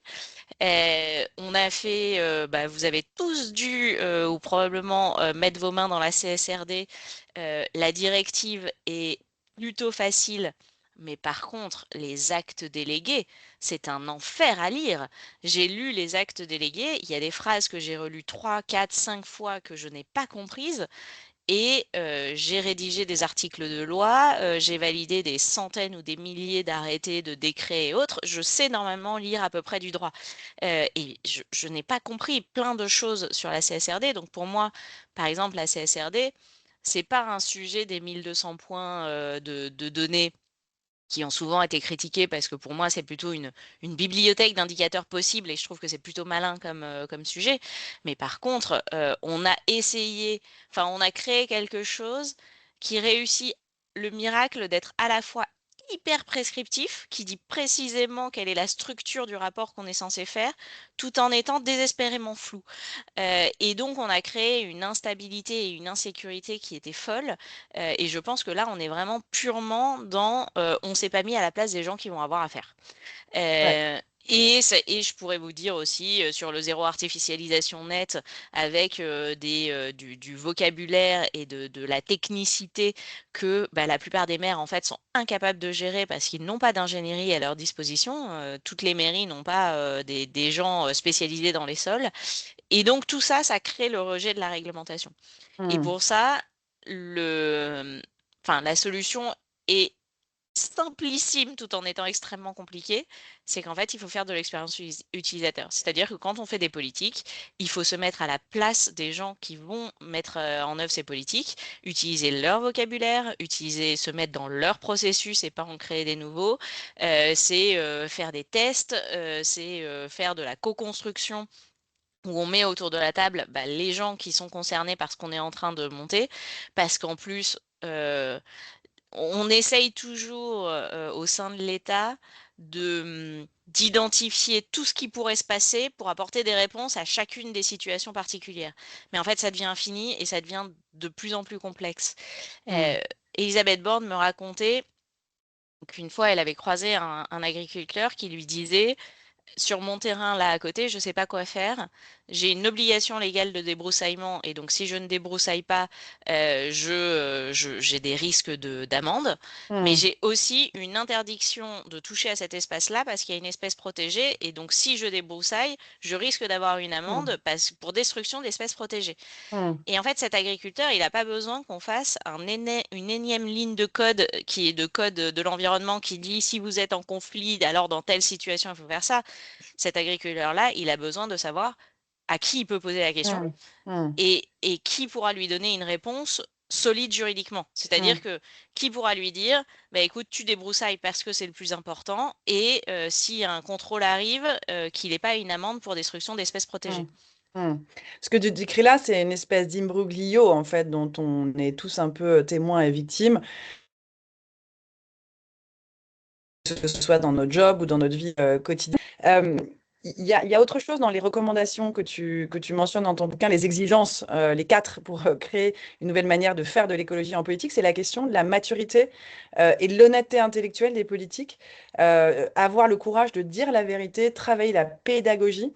S2: On a fait, bah, vous avez tous dû ou probablement mettre vos mains dans la CSRD. La directive est plutôt facile, mais par contre, les actes délégués, c'est un enfer à lire. J'ai lu les actes délégués, il y a des phrases que j'ai relues 3, 4, 5 fois que je n'ai pas comprises. Et j'ai rédigé des articles de loi, j'ai validé des centaines ou des milliers d'arrêtés, de décrets et autres. Je sais normalement lire à peu près du droit. Et je n'ai pas compris plein de choses sur la CSRD. Donc pour moi, par exemple, la CSRD, c'est pas un sujet des 1200 points de données qui ont souvent été critiqués parce que pour moi, c'est plutôt une bibliothèque d'indicateurs possibles et je trouve que c'est plutôt malin comme sujet. Mais par contre, on a essayé, enfin, on a créé quelque chose qui réussit le miracle d'être à la fois hyper prescriptif, qui dit précisément quelle est la structure du rapport qu'on est censé faire, tout en étant désespérément flou. Et donc, on a créé une instabilité et une insécurité qui étaient folles. Et je pense que là, on est vraiment purement dans on s'est pas mis à la place des gens qui vont avoir affaire.
S1: Ouais.
S2: Euh, et je pourrais vous dire aussi sur le zéro artificialisation net, avec du vocabulaire et de la technicité que bah, la plupart des maires en fait sont incapables de gérer parce qu'ils n'ont pas d'ingénierie à leur disposition. Toutes les mairies n'ont pas des gens spécialisés dans les sols. Et donc tout ça, ça crée le rejet de la réglementation. Et
S1: Hmm.
S2: pour ça, le, enfin, la solution est simplissime tout en étant extrêmement compliquée, c'est qu'en fait, il faut faire de l'expérience utilisateur. C'est-à-dire que quand on fait des politiques, il faut se mettre à la place des gens qui vont mettre en œuvre ces politiques, utiliser leur vocabulaire, se mettre dans leur processus et pas en créer des nouveaux. C'est faire des tests, c'est faire de la co-construction où on met autour de la table bah, les gens qui sont concernés par ce qu'on est en train de monter, parce qu'en plus, on essaye toujours au sein de l'État d'identifier tout ce qui pourrait se passer pour apporter des réponses à chacune des situations particulières. Mais en fait, ça devient infini et ça devient de plus en plus complexe.
S1: Hmm.
S2: Euh, Elisabeth Borne me racontait qu'une fois, elle avait croisé un agriculteur qui lui disait sur mon terrain là à côté, je ne sais pas quoi faire. J'ai une obligation légale de débroussaillement et donc si je ne débroussaille pas, j'ai des risques d'amende. Mais
S1: Hmm.
S2: j'ai aussi une interdiction de toucher à cet espace-là parce qu'il y a une espèce protégée et donc si je débroussaille, je risque d'avoir une
S1: Hmm.
S2: amende pour destruction d'espèces protégées.
S1: Hmm.
S2: Et en fait, cet agriculteur, il n'a pas besoin qu'on fasse une énième ligne de code qui est de code de l'environnement qui dit si vous êtes en conflit, alors dans telle situation, il faut faire ça. Cet agriculteur-là, il a besoin de savoir à qui il peut poser la question
S1: Hmm. Hmm.
S2: et qui pourra lui donner une réponse solide juridiquement.
S1: Hmm.
S2: C'est-à-dire que qui pourra lui dire, bah, écoute, tu débroussailles parce que c'est le plus important et si un contrôle arrive, qu'il n'ait pas une amende pour destruction d'espèces
S1: Hmm.
S2: protégées.
S1: Hmm. Ce que tu décris là, c'est une espèce d'imbroglio, en fait, dont on est tous un peu témoins et victimes, que ce soit dans notre job ou dans notre vie quotidienne. Il y a autre chose dans les recommandations que tu mentionnes dans ton bouquin, les exigences, les quatre pour créer une nouvelle manière de faire de l'écologie en politique, c'est la question de la maturité et de l'honnêteté intellectuelle des politiques, avoir le courage de dire la vérité, travailler la pédagogie.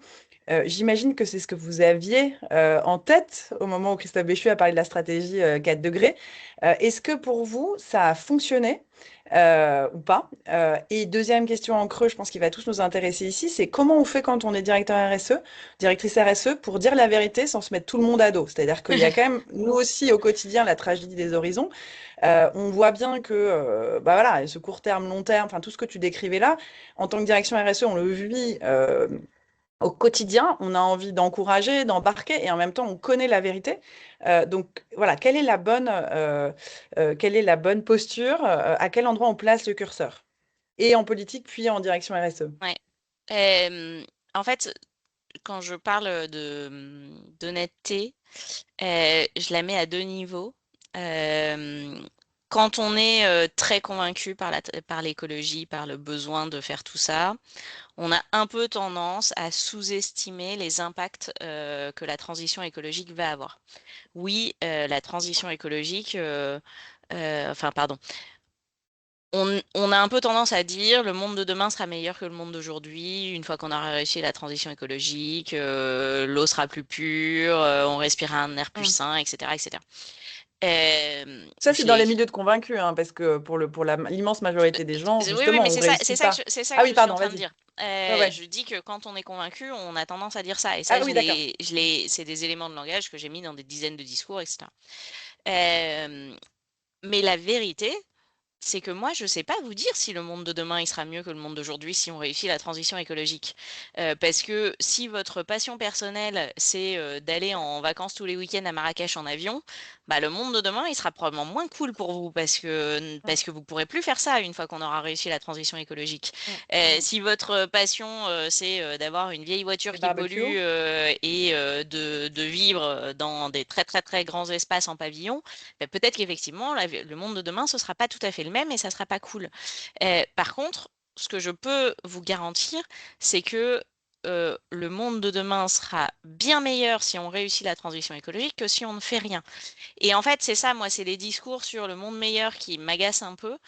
S1: J'imagine que c'est ce que vous aviez en tête au moment où Christophe Béchu a parlé de la stratégie 4 degrés. Est-ce que pour vous, ça a fonctionné ou pas? Et deuxième question en creux, je pense qu'il va tous nous intéresser ici, c'est comment on fait quand on est directeur RSE, directrice RSE, pour dire la vérité sans se mettre tout le monde à dos? C'est-à-dire qu'il y a quand même, nous aussi, au quotidien, la tragédie des horizons. On voit bien que, bah voilà, ce court terme, long terme, enfin tout ce que tu décrivais là, en tant que direction RSE, on le vit au quotidien, on a envie d'encourager, d'embarquer, et en même temps, on connaît la vérité. Donc voilà, quelle est la bonne posture, à quel endroit on place le curseur, et en politique, puis en direction RSE.
S2: Ouais. Euh, En fait, quand je parle d'honnêteté, je la mets à deux niveaux. Euh, Quand on est très convaincu par l'écologie, par le besoin de faire tout ça, on a un peu tendance à sous-estimer les impacts que la transition écologique va avoir. Oui, la transition écologique, enfin, pardon. On a un peu tendance à dire le monde de demain sera meilleur que le monde d'aujourd'hui une fois qu'on aura réussi la transition écologique, l'eau sera plus pure, on respirera un air plus
S1: Hmm.
S2: sain, etc., etc.
S1: Ça, c'est
S2: Je
S1: dans les
S2: l'ai.
S1: milieux de convaincus, hein, parce que l'immense majorité des gens,
S2: Oui, oui,
S1: justement,
S2: mais
S1: on
S2: c'est ça,
S1: réussit pas.
S2: c'est ça
S1: Ah
S2: que
S1: oui,
S2: je suis en
S1: pardon,
S2: train de
S1: vas-y.
S2: dire.
S1: Ouais, ouais.
S2: Je dis que quand on est convaincu, on a tendance à dire ça. Et
S1: Ah
S2: ça,
S1: oui, d'accord.
S2: c'est des éléments de langage que j'ai mis dans des dizaines de discours, etc. Euh, mais la vérité, c'est que moi, je ne sais pas vous dire si le monde de demain il sera mieux que le monde d'aujourd'hui si on réussit la transition écologique. Parce que si votre passion personnelle, c'est d'aller en vacances tous les week-ends à Marrakech en avion, bah, le monde de demain, il sera probablement moins cool pour vous
S1: Mm,
S2: parce que vous pourrez plus faire ça une fois qu'on aura réussi la transition écologique.
S1: mm, mm.
S2: Si votre passion, c'est d'avoir une vieille voiture
S1: Les
S2: qui pollue
S1: barbecues?
S2: et de vivre dans des très très très grands espaces en pavillon, ben, peut-être qu'effectivement, le monde de demain, ce sera pas tout à fait le même et ça sera pas cool. Par contre, ce que je peux vous garantir, c'est que le monde de demain sera bien meilleur si on réussit la transition écologique que si on ne fait rien. Et en fait, c'est ça, moi, c'est les discours sur le monde meilleur qui m'agacent un peu,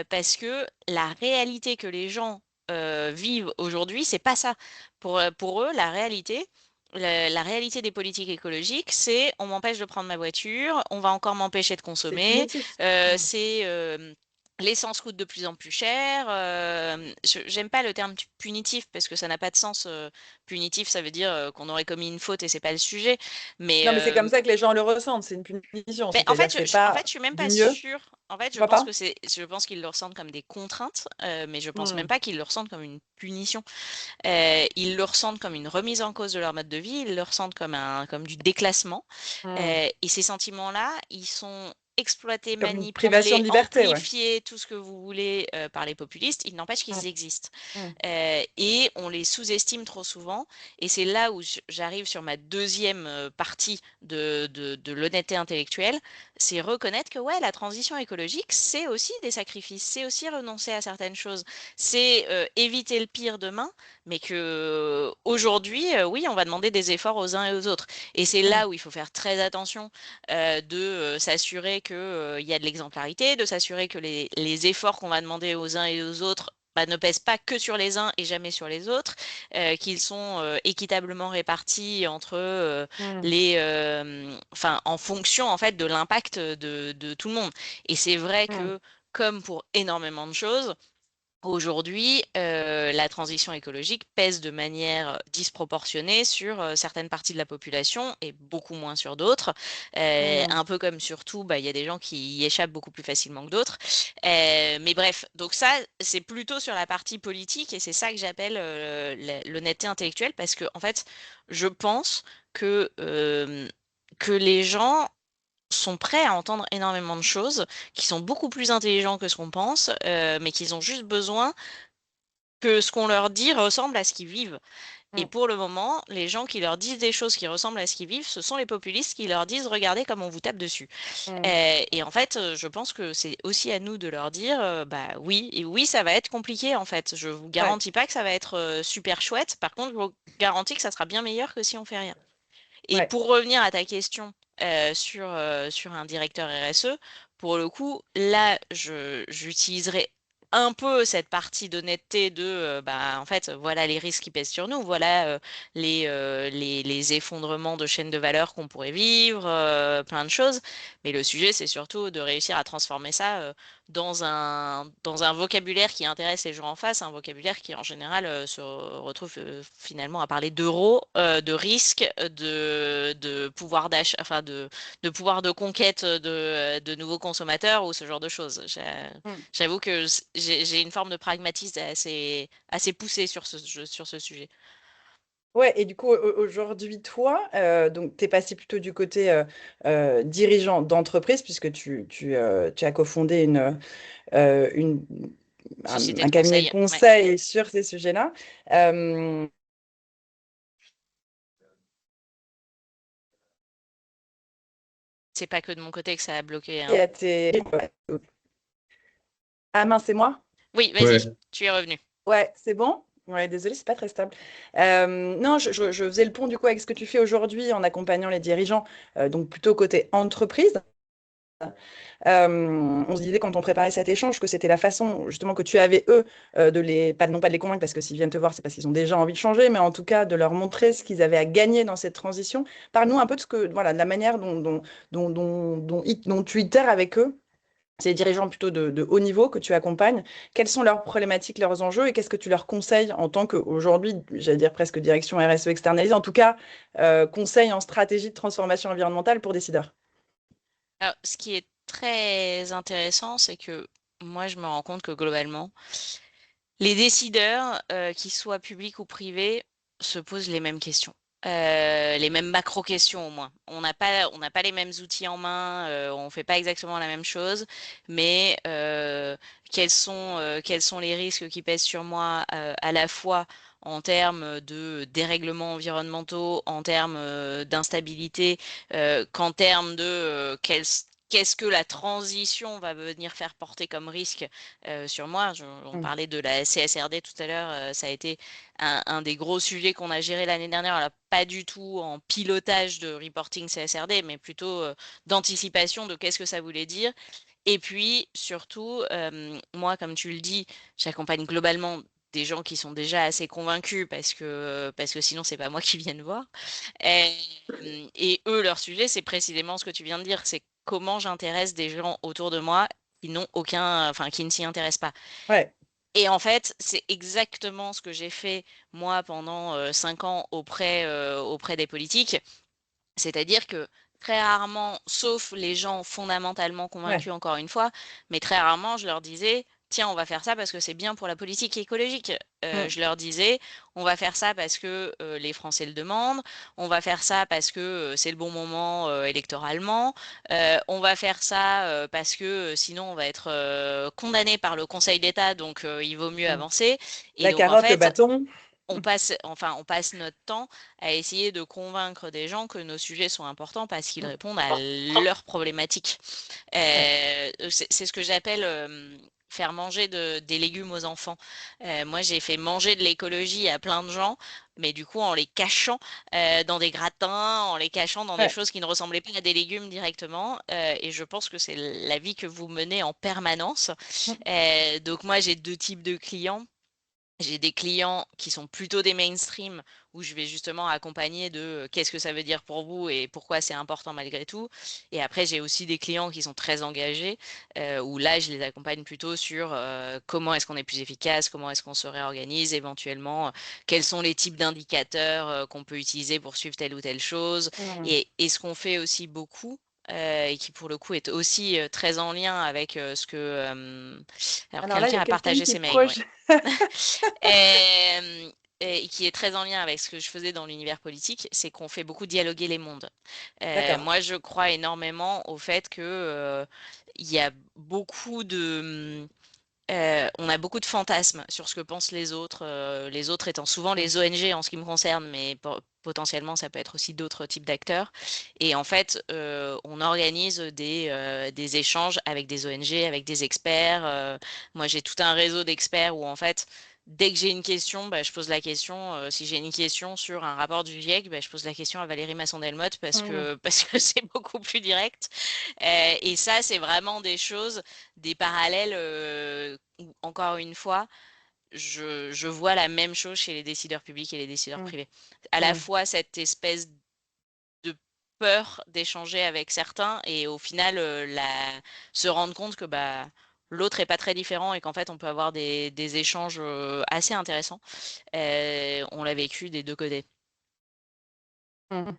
S2: parce que la réalité que les gens vivent aujourd'hui, c'est pas ça. Pour eux, la réalité des politiques écologiques, c'est on m'empêche de prendre ma voiture, on va encore m'empêcher de
S1: C'est
S2: consommer,
S1: punitif.
S2: c'est l'essence coûte de plus en plus cher. J'aime pas le terme punitif parce que ça n'a pas de sens. Punitif, ça veut dire qu'on aurait commis une faute et c'est pas le sujet. Mais,
S1: Non, mais c'est comme ça que les gens le ressentent, c'est une punition.
S2: mais en
S1: C'est-à-dire
S2: fait,
S1: que c'est
S2: en fait,
S1: pas
S2: je suis même
S1: du
S2: pas
S1: mieux.
S2: sûre. En fait,
S1: Tu vois pas?
S2: je pense qu'ils le ressentent comme des contraintes, mais je pense même
S1: Mm,
S2: pas qu'ils le ressentent comme une punition. Ils le ressentent comme une remise en cause de leur mode de vie, ils le ressentent comme du déclassement.
S1: mm.
S2: Et ces sentiments-là, ils sont exploités,
S1: Comme une privation
S2: manipulés,
S1: de liberté, ouais.
S2: amplifiés, tout ce que vous voulez par les populistes. Il n'empêche
S1: Mm,
S2: qu'ils existent.
S1: mm,
S2: Et on les sous-estime trop souvent. Et c'est là où j'arrive sur ma deuxième partie de l'honnêteté intellectuelle, c'est reconnaître que ouais, la transition écologique, c'est aussi des sacrifices, c'est aussi renoncer à certaines choses, c'est éviter le pire demain, mais que aujourd'hui, oui, on va demander des efforts aux uns et aux autres. Et c'est
S1: mm,
S2: là où il faut faire très attention de s'assurer qu'il y a de l'exemplarité, de s'assurer que les efforts qu'on va demander aux uns et aux autres bah, ne pèsent pas que sur les uns et jamais sur les autres, qu'ils sont équitablement répartis entre
S1: mm,
S2: enfin, en fonction en fait de l'impact de tout le monde. Et c'est vrai
S1: mm,
S2: que, comme pour énormément de choses, aujourd'hui, la transition écologique pèse de manière disproportionnée sur certaines parties de la population et beaucoup moins sur d'autres.
S1: mm.
S2: Un peu comme surtout, bah, il y a des gens qui y échappent beaucoup plus facilement que d'autres. Mais bref, donc ça, c'est plutôt sur la partie politique et c'est ça que j'appelle l'honnêteté intellectuelle parce que, en fait, je pense que les gens sont prêts à entendre énormément de choses, qui sont beaucoup plus intelligents que ce qu'on pense, mais qu'ils ont juste besoin que ce qu'on leur dit ressemble à ce qu'ils vivent. Et
S1: Mm,
S2: pour le moment, les gens qui leur disent des choses qui ressemblent à ce qu'ils vivent, ce sont les populistes qui leur disent regardez comme on vous tape dessus.
S1: mm.
S2: Et en fait, je pense que c'est aussi à nous de leur dire bah oui, et oui, ça va être compliqué en fait. Je vous
S1: Ouais,
S2: garantis pas que ça va être super chouette. Par contre, je vous garantis que ça sera bien meilleur que si on fait rien. Et
S1: ouais.
S2: pour revenir à ta question sur un directeur RSE, pour le coup, là, j'utiliserai un peu cette partie d'honnêteté de, bah, en fait, voilà les risques qui pèsent sur nous, voilà les effondrements de chaînes de valeur qu'on pourrait vivre, plein de choses. Mais le sujet, c'est surtout de réussir à transformer ça dans un vocabulaire qui intéresse les gens en face, un vocabulaire qui en général se retrouve finalement à parler d'euros, de risques, de pouvoir d'achat, enfin de pouvoir de conquête de nouveaux consommateurs ou ce genre de choses.
S1: Mm.
S2: J'avoue que j'ai une forme de pragmatisme assez poussée sur ce sujet.
S1: Ouais, et du coup, aujourd'hui, toi, donc, tu es passé plutôt du côté dirigeant d'entreprise, puisque tu as cofondé une,
S2: Société
S1: un
S2: de
S1: cabinet de
S2: conseil, ouais.
S1: conseil sur ces sujets-là. Euh,
S2: C'est pas que de mon côté que ça a bloqué,
S1: et
S2: hein.
S1: à Ah mince, c'est moi?
S2: Oui, vas-y,
S3: Ouais.
S2: tu es revenu.
S1: Ouais, c'est bon? Ouais, désolé, c'est pas très stable. Non, je faisais le pont du coup avec ce que tu fais aujourd'hui en accompagnant les dirigeants, donc plutôt côté entreprise. On se disait quand on préparait cet échange que c'était la façon justement que tu avais eux de les, pas, non pas de les convaincre parce que s'ils viennent te voir, c'est parce qu'ils ont déjà envie de changer, mais en tout cas de leur montrer ce qu'ils avaient à gagner dans cette transition. Parle-nous un peu de ce que, voilà, de la manière dont tu itères avec eux, ces dirigeants plutôt de haut niveau que tu accompagnes. Quelles sont leurs problématiques, leurs enjeux et qu'est-ce que tu leur conseilles en tant qu'aujourd'hui, j'allais dire presque direction RSE externalisée, en tout cas conseil en stratégie de transformation environnementale pour décideurs.
S2: Alors, ce qui est très intéressant, c'est que moi, je me rends compte que globalement, les décideurs, qu'ils soient publics ou privés, se posent les mêmes questions. Les mêmes macro-questions au moins. On n'a pas les mêmes outils en main, on fait pas exactement la même chose, mais quels sont les risques qui pèsent sur moi, à la fois en termes de dérèglements environnementaux, en termes d'instabilité, qu'en termes de qu'est-ce que la transition va venir faire porter comme risque sur moi. On
S1: Mm.
S2: parlait de la CSRD tout à l'heure, ça a été un des gros sujets qu'on a géré l'année dernière. Alors, pas du tout en pilotage de reporting CSRD, mais plutôt d'anticipation de qu'est-ce que ça voulait dire. Et puis, surtout, moi, comme tu le dis, j'accompagne globalement des gens qui sont déjà assez convaincus parce que sinon, c'est pas moi qui vienne voir. Et eux, leur sujet, c'est précisément ce que tu viens de dire, c'est comment j'intéresse des gens autour de moi qui n'ont aucun, enfin, qui ne s'y intéressent pas.
S1: Ouais,
S2: Et en fait, c'est exactement ce que j'ai fait moi pendant 5 ans auprès des politiques. C'est-à-dire que très rarement, sauf les gens fondamentalement
S1: ouais.
S2: convaincus encore une fois, mais très rarement, je leur disais, tiens, on va faire ça parce que c'est bien pour la politique écologique.
S1: Mm.
S2: Je leur disais, on va faire ça parce que les Français le demandent, on va faire ça parce que c'est le bon moment électoralement, on va faire ça parce que sinon on va être condamné par le Conseil d'État, donc il vaut mieux
S1: Mm.
S2: avancer. Et
S1: La
S2: donc en
S1: carotte, le
S2: fait,
S1: bâton.
S2: on passe notre temps à essayer de convaincre des gens que nos sujets sont importants parce qu'ils
S1: Mm.
S2: répondent à leurs problématiques.
S1: Ouais.
S2: C'est ce que j'appelle faire manger des légumes aux enfants. Moi, j'ai fait manger de l'écologie à plein de gens, mais du coup en les cachant dans des gratins, en les cachant dans des
S1: Ouais.
S2: choses qui ne ressemblaient pas à des légumes directement. Et je pense que c'est la vie que vous menez en permanence.
S1: Mm.
S2: Donc moi, j'ai deux types de clients. J'ai des clients qui sont plutôt des mainstream où je vais justement accompagner de qu'est-ce que ça veut dire pour vous et pourquoi c'est important malgré tout. Et après, j'ai aussi des clients qui sont très engagés où là, je les accompagne plutôt sur comment est-ce qu'on est plus efficace, comment est-ce qu'on se réorganise éventuellement, quels sont les types d'indicateurs qu'on peut utiliser pour suivre telle ou telle chose.
S1: Mm.
S2: Et ce qu'on fait aussi beaucoup, et qui pour le coup est aussi très en lien avec ce que... alors
S1: Alors là, il y
S2: quelqu'un
S1: a
S2: a
S1: quelqu'un
S2: partagé
S1: qui
S2: ses mails, oui.
S1: projette.
S2: Et qui est très en lien avec ce que je faisais dans l'univers politique, c'est qu'on fait beaucoup dialoguer les mondes.
S1: D'accord.
S2: Moi, je crois énormément au fait que il y a beaucoup on a beaucoup de fantasmes sur ce que pensent les autres étant souvent
S1: Mm.
S2: les ONG en ce qui me concerne, mais potentiellement ça peut être aussi d'autres types d'acteurs. Et en fait, on organise des échanges avec des ONG, avec des experts. Moi, j'ai tout un réseau d'experts où en fait, dès que j'ai une question, bah, je pose la question. Si j'ai une question sur un rapport du GIEC, bah, je pose la question à Valérie Masson-Delmotte parce
S1: Mm.
S2: que parce que c'est beaucoup plus direct. Et ça, c'est vraiment des choses des parallèles où, encore une fois, je vois la même chose chez les décideurs publics et les décideurs
S1: Mm.
S2: privés. À la
S1: Mm.
S2: fois cette espèce de peur d'échanger avec certains et au final se rendre compte que bah, l'autre est pas très différent et qu'en fait on peut avoir des échanges assez intéressants. On l'a vécu des deux côtés.
S1: Mm.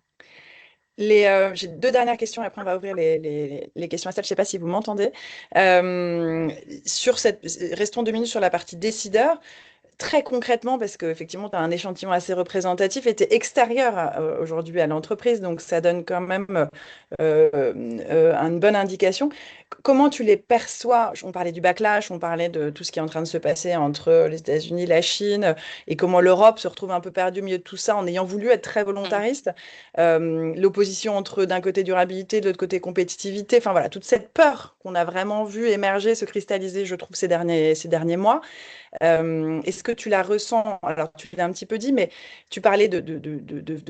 S1: J'ai deux dernières questions et après on va ouvrir les questions à salle. Je ne sais pas si vous m'entendez. Restons 2 minutes sur la partie décideur. Très concrètement, parce qu'effectivement, tu as un échantillon assez représentatif et tu es extérieur aujourd'hui à l'entreprise, donc ça donne quand même une bonne indication. Comment tu les perçois? On parlait du backlash, on parlait de tout ce qui est en train de se passer entre les États-Unis, la Chine, et comment l'Europe se retrouve un peu perdue au milieu de tout ça en ayant voulu être très
S2: Mm.
S1: volontariste. L'opposition entre d'un côté durabilité, de l'autre côté compétitivité, enfin voilà, toute cette peur qu'on a vraiment vu émerger, se cristalliser, je trouve, ces derniers mois. Est-ce que tu la ressens? Alors, tu l'as un petit peu dit, mais tu parlais de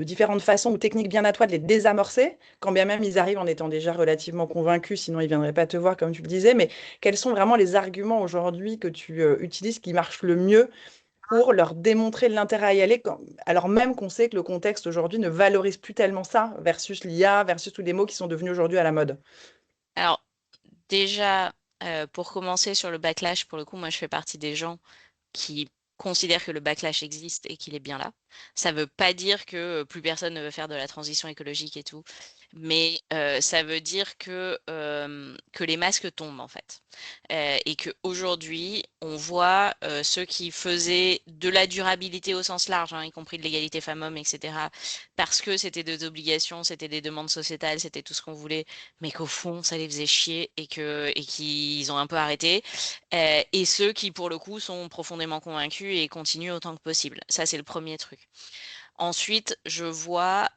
S1: différentes façons ou techniques bien à toi de les désamorcer, quand bien même ils arrivent en étant déjà relativement convaincus, sinon ils ne viendraient pas te voir, comme tu le disais. Mais quels sont vraiment les arguments aujourd'hui que tu utilises qui marchent le mieux pour leur démontrer l'intérêt à y aller, alors même qu'on sait que le contexte aujourd'hui ne valorise plus tellement ça versus l'IA, versus tous les mots qui sont devenus aujourd'hui à la mode?
S2: Alors, déjà, pour commencer sur le backlash, pour le coup, moi je fais partie des gens qui considèrent que le backlash existe et qu'il est bien là. Ça veut pas dire que plus personne ne veut faire de la transition écologique et tout, mais ça veut dire que les masques tombent en fait. Et qu'aujourd'hui, on voit ceux qui faisaient de la durabilité au sens large, hein, y compris de l'égalité femmes-hommes, etc., parce que c'était des obligations, c'était des demandes sociétales, c'était tout ce qu'on voulait, mais qu'au fond, ça les faisait chier et qu'ils ont un peu arrêté. Et ceux qui, pour le coup, sont profondément convaincus et continuent autant que possible. Ça, c'est le premier truc. Ensuite, je vois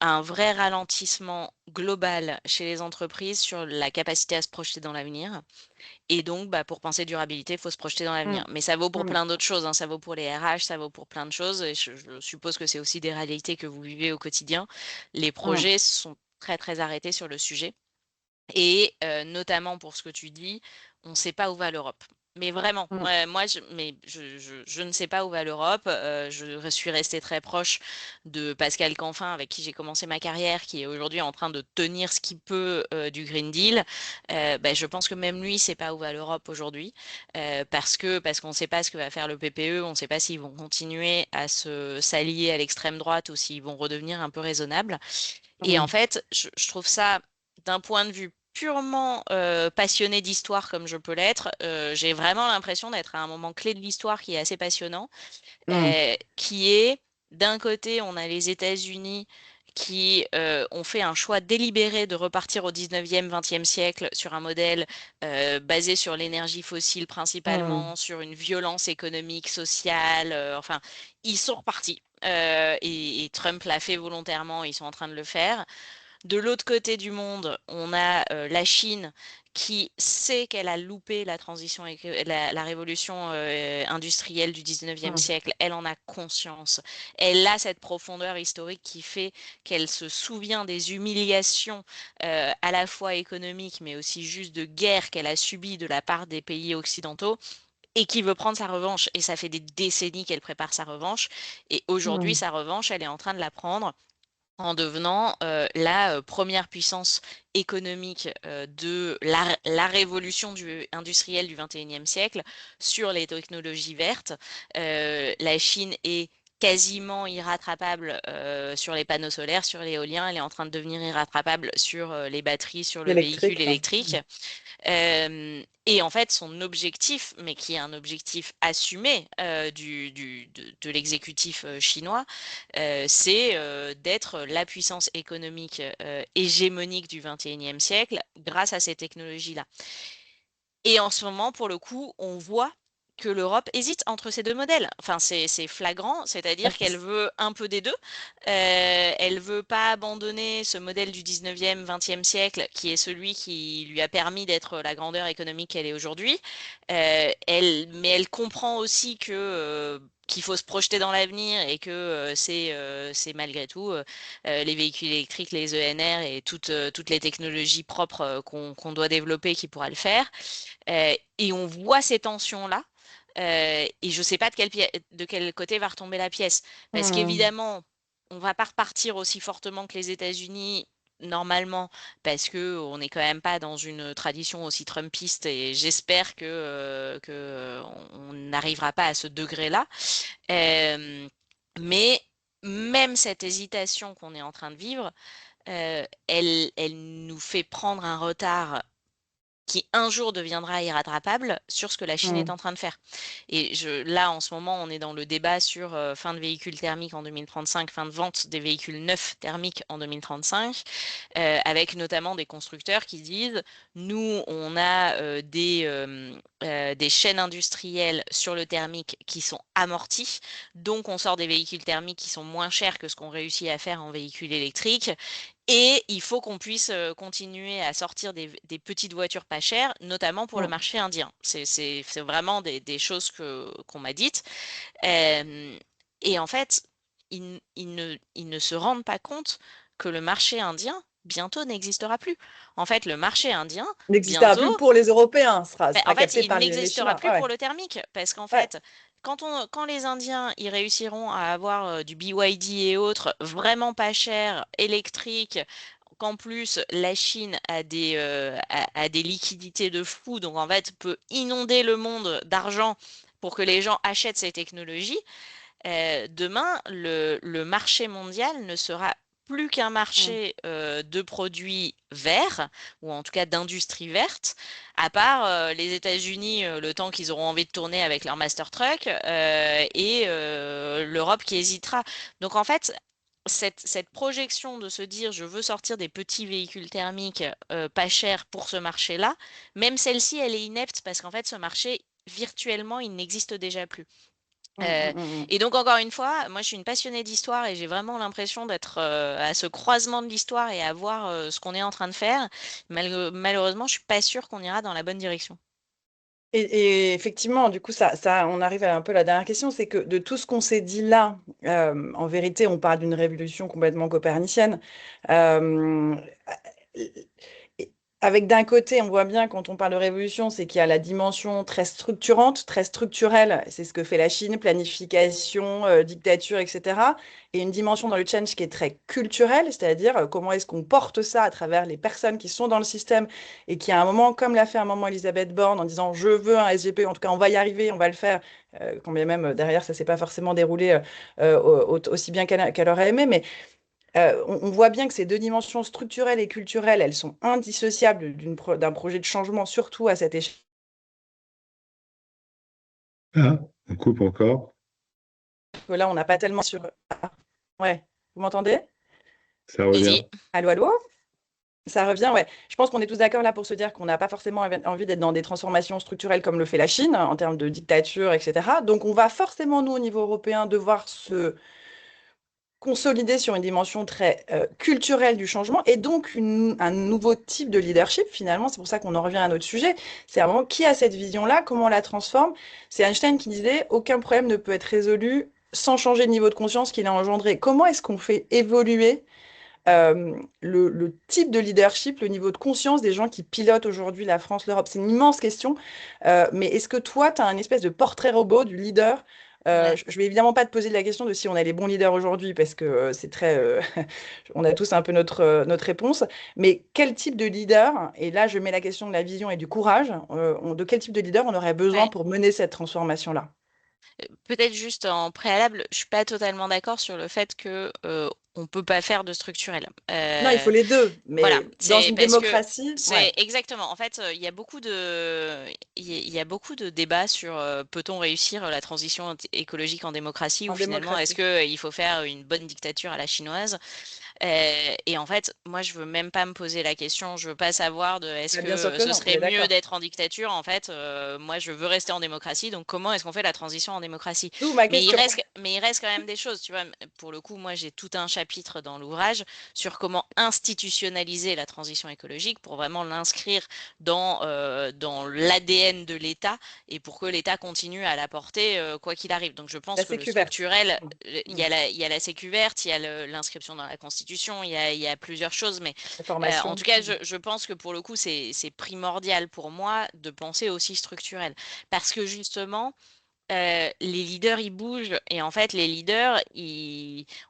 S2: un vrai ralentissement global chez les entreprises sur la capacité à se projeter dans l'avenir. Et donc, bah, pour penser durabilité, il faut se projeter dans l'avenir.
S1: Mm.
S2: Mais ça vaut pour
S1: Mm.
S2: plein d'autres choses, hein. Ça vaut pour les RH, ça vaut pour plein de choses. Et je suppose que c'est aussi des réalités que vous vivez au quotidien. Les
S1: Mm.
S2: projets sont très, très arrêtés sur le sujet. Et notamment pour ce que tu dis, on ne sait pas où va l'Europe. Mais vraiment,
S1: Mm.
S2: moi, je ne sais pas où va l'Europe. Je suis restée très proche de Pascal Canfin, avec qui j'ai commencé ma carrière, qui est aujourd'hui en train de tenir ce qu'il peut du Green Deal. Ben, je pense que même lui ne sait pas où va l'Europe aujourd'hui, parce qu'on ne sait pas ce que va faire le PPE, on ne sait pas s'ils vont continuer à s'allier à l'extrême droite ou s'ils vont redevenir un peu raisonnables. Et en
S1: Mm.
S2: fait, je trouve ça, d'un point de vue purement passionné d'histoire comme je peux l'être, j'ai vraiment l'impression d'être à un moment clé de l'histoire qui est assez passionnant,
S1: Mm.
S2: qui est, d'un côté, on a les États-Unis qui ont fait un choix délibéré de repartir au 19e, 20e siècle sur un modèle basé sur l'énergie fossile
S1: Mm.
S2: principalement, sur une violence économique, sociale, enfin, ils sont repartis. Et Trump l'a fait volontairement, ils sont en train de le faire. De l'autre côté du monde, on a la Chine qui sait qu'elle a loupé la transition et que la révolution industrielle du 19e
S1: Mm.
S2: siècle. Elle en a conscience. Elle a cette profondeur historique qui fait qu'elle se souvient des humiliations à la fois économiques, mais aussi juste de guerre qu'elle a subies de la part des pays occidentaux et qui veut prendre sa revanche. Et ça fait des décennies qu'elle prépare sa revanche. Et aujourd'hui,
S1: Mm.
S2: sa revanche, elle est en train de la prendre en devenant la première puissance économique de la révolution industrielle du 21e siècle sur les technologies vertes. La Chine est quasiment irrattrapable sur les panneaux solaires, sur l'éolien. Elle est en train de devenir irrattrapable sur les batteries, sur le véhicule
S1: Électrique.
S2: électrique. Et en fait, son objectif, mais qui est un objectif assumé de l'exécutif chinois, c'est d'être la puissance économique hégémonique du 21e siècle grâce à ces technologies-là. Et en ce moment, pour le coup, on voit que l'Europe hésite entre ces deux modèles. Enfin, c'est flagrant, c'est-à-dire qu'elle veut un peu des deux. Elle veut pas abandonner ce modèle du 19e, 20e siècle, qui est celui qui lui a permis d'être la grandeur économique qu'elle est aujourd'hui. Mais elle comprend aussi qu'il faut se projeter dans l'avenir et que c'est malgré tout les véhicules électriques, les ENR et toutes les technologies propres qu'on doit développer qui pourra le faire. Et on voit ces tensions-là. Et je ne sais pas de quel côté va retomber la pièce. Parce
S1: Mm.
S2: qu'évidemment, on ne va pas repartir aussi fortement que les États-Unis, normalement, parce qu'on n'est quand même pas dans une tradition aussi trumpiste. Et j'espère on n'arrivera pas à ce degré-là. Euh, mais même cette hésitation qu'on est en train de vivre, elle nous fait prendre un retard qui un jour deviendra irrattrapable sur ce que la Chine est
S1: Mm.
S2: en train de faire. Et là, en ce moment, on est dans le débat sur fin de véhicules thermiques en 2035, fin de vente des véhicules neufs thermiques en 2035, avec notamment des constructeurs qui disent, nous, on a des chaînes industrielles sur le thermique qui sont amorties, donc on sort des véhicules thermiques qui sont moins chers que ce qu'on réussit à faire en véhicules électriques. Et il faut qu'on puisse continuer à sortir des petites voitures pas chères, notamment pour le
S1: Mm.
S2: marché indien. C'est vraiment des choses qu'on m'a dites. Euh, et en fait, ils ne se rendent pas compte que le marché indien, bientôt, n'existera plus. En fait, le marché indien,
S1: N'existera plus
S2: bientôt,
S1: pour les Européens,
S2: ben,
S1: sera
S2: en fait,
S1: capté
S2: il
S1: par les
S2: n'existera
S1: Chinois.
S2: plus pour
S1: Ouais.
S2: le thermique. Parce qu'en
S1: Ouais.
S2: fait, quand les Indiens ils réussiront à avoir du BYD et autres vraiment pas cher, électrique, qu'en plus la Chine a des liquidités de fou, donc en fait peut inonder le monde d'argent pour que les gens achètent ces technologies, Demain, le marché mondial ne sera plus qu'un
S1: Mm.
S2: marché de produits verts, ou en tout cas d'industrie verte, à part les États-Unis, le temps qu'ils auront envie de tourner avec leur Master Truck, et l'Europe qui hésitera. Donc en fait, cette projection de se dire je veux sortir des petits véhicules thermiques pas chers pour ce marché-là, même celle-ci, elle est inepte parce qu'en fait, ce marché, virtuellement, il n'existe déjà plus.
S1: Mm,
S2: Euh,
S1: mm, mm, mm.
S2: et donc, encore une fois, moi, je suis une passionnée d'histoire et j'ai vraiment l'impression d'être à ce croisement de l'histoire et à voir ce qu'on est en train de faire. Malheureusement, je suis pas sûre qu'on ira dans la bonne direction.
S1: Et effectivement, du coup, on arrive à un peu la dernière question, c'est que de tout ce qu'on s'est dit là, en vérité, on parle d'une révolution complètement copernicienne. Euh, et avec d'un côté, on voit bien quand on parle de révolution, c'est qu'il y a la dimension très structurante, très structurelle. C'est ce que fait la Chine, planification, dictature, etc. Et une dimension dans le change qui est très culturelle, c'est-à-dire comment est-ce qu'on porte ça à travers les personnes qui sont dans le système et qui, à un moment, comme l'a fait à un moment Elisabeth Borne, en disant je veux un SGP, en tout cas on va y arriver, on va le faire, quand bien même derrière ça s'est pas forcément déroulé aussi bien qu'elle aurait aimé, mais on voit bien que ces deux dimensions structurelles et culturelles, elles sont indissociables d'un projet de changement, surtout à cette échelle.
S3: Ah, on coupe encore.
S1: Là, on n'a pas tellement sur. Ah, ouais, vous m'entendez?
S3: Ça revient.
S2: Vas-y.
S1: Allô, allô? Ça revient, ouais. Je pense qu'on est tous d'accord là pour se dire qu'on n'a pas forcément envie d'être dans des transformations structurelles comme le fait la Chine en termes de dictature, etc. Donc, on va forcément, nous, au niveau européen, devoir se consolider sur une dimension très culturelle du changement et donc un nouveau type de leadership finalement. C'est pour ça qu'on en revient à notre sujet. C'est à un moment qui a cette vision-là, comment on la transforme. C'est Einstein qui disait aucun problème ne peut être résolu sans changer le niveau de conscience qu'il a engendré. Comment est-ce qu'on fait évoluer le type de leadership, le niveau de conscience des gens qui pilotent aujourd'hui la France, l'Europe? C'est une immense question. Mais est-ce que toi, tu as un espèce de portrait robot du leader?
S2: Ouais.
S1: Je vais évidemment pas te poser la question de si on a les bons leaders aujourd'hui, parce que c'est très, on a tous un peu notre réponse. Mais quel type de leader, et là je mets la question de la vision et du courage, de quel type de leader on aurait besoin
S2: Ouais.
S1: pour mener cette transformation-là?
S2: Peut-être juste en préalable, je suis pas totalement d'accord sur le fait que on peut pas faire de structurel.
S1: Non, il faut les deux,
S2: Voilà,
S1: mais dans
S2: c'est
S1: une
S2: parce que
S1: démocratie, ouais,
S2: c'est exactement. En fait, il y a beaucoup de débats sur peut-on réussir la transition écologique en démocratie ou
S1: en
S2: finalement est-ce que
S1: démocratie.
S2: il faut faire une bonne dictature à la chinoise? Et en fait, moi, je veux même pas me poser la question. Je veux pas savoir de est-ce
S1: Bien sûr
S2: que
S1: que
S2: ce
S1: non, on
S2: serait
S1: est
S2: mieux
S1: d'accord.
S2: d'être en dictature. En fait, moi, je veux rester en démocratie. Donc, comment est-ce qu'on fait la transition en démocratie?
S1: D'où ma question.
S2: Mais il reste quand même des choses. Tu vois, pour le coup, moi, j'ai tout un chapitre dans l'ouvrage sur comment institutionnaliser la transition écologique pour vraiment l'inscrire dans l'ADN de l'État et pour que l'État continue à la porter quoi qu'il arrive. Donc, je
S1: La
S2: pense que le
S1: sécu verte.
S2: structurel,
S1: Mm. Mm.
S2: il y a la sécu verte, il y a l'inscription dans la Constitution, il y a plusieurs choses, mais
S1: La
S2: en
S1: formation.
S2: tout cas, je pense que pour le coup, c'est primordial pour moi de penser aussi structurel. Parce que justement, les leaders, ils bougent. Et en fait, les leaders,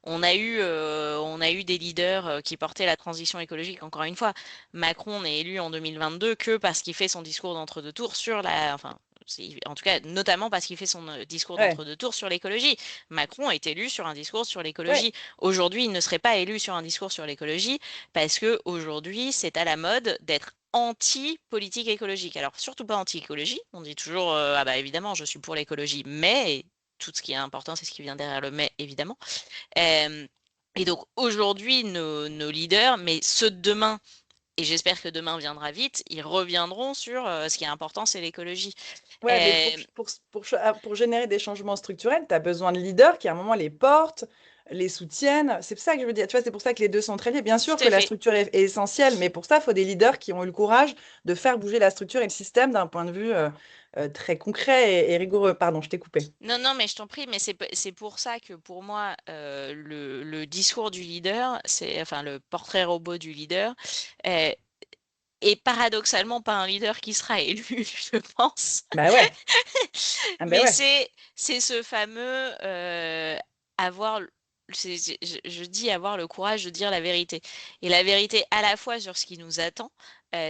S2: on a eu des leaders qui portaient la transition écologique. Encore une fois, Macron n'est élu en 2022 que parce qu'il fait son discours d'entre-deux tours sur la... Enfin, en tout cas, notamment parce qu'il fait son discours
S1: Ouais,
S2: d'entre-deux tours sur l'écologie. Macron est élu sur un discours sur
S1: ouais.
S2: l'écologie. Aujourd'hui, il ne serait pas élu sur un discours sur l'écologie parce que aujourd'hui, c'est à la mode d'être anti-politique écologique. Alors, surtout pas anti-écologie. On dit toujours, ah bah évidemment, je suis pour l'écologie, mais et tout ce qui est important, c'est ce qui vient derrière le mais, évidemment. Euh, et donc, aujourd'hui, nos leaders, mais ceux de demain, et j'espère que demain viendra vite, ils reviendront sur ce qui est important, c'est l'écologie.
S1: Ouais, mais
S2: Euh,
S1: pour générer des changements structurels, tu as besoin de leaders qui, à un moment, les portent, les soutiennent. C'est ça que je veux dire. Tu vois, c'est pour ça que les deux sont très liés. Bien sûr
S2: tout
S1: que
S2: à
S1: la
S2: fait.
S1: structure est essentielle, mais pour ça, il faut des leaders qui ont eu le courage de faire bouger la structure et le système d'un point de vue très concret et rigoureux. Pardon, je t'ai coupé.
S2: Non, non, mais je t'en prie, mais c'est pour ça que pour moi, le discours du leader, c'est enfin le portrait robot du leader, euh, et paradoxalement pas un leader qui sera élu, je pense.
S1: Bah ouais. Ah ben
S2: Mais
S1: ouais.
S2: c'est ce fameux avoir je dis avoir le courage de dire la vérité. Et la vérité à la fois sur ce qui nous attend,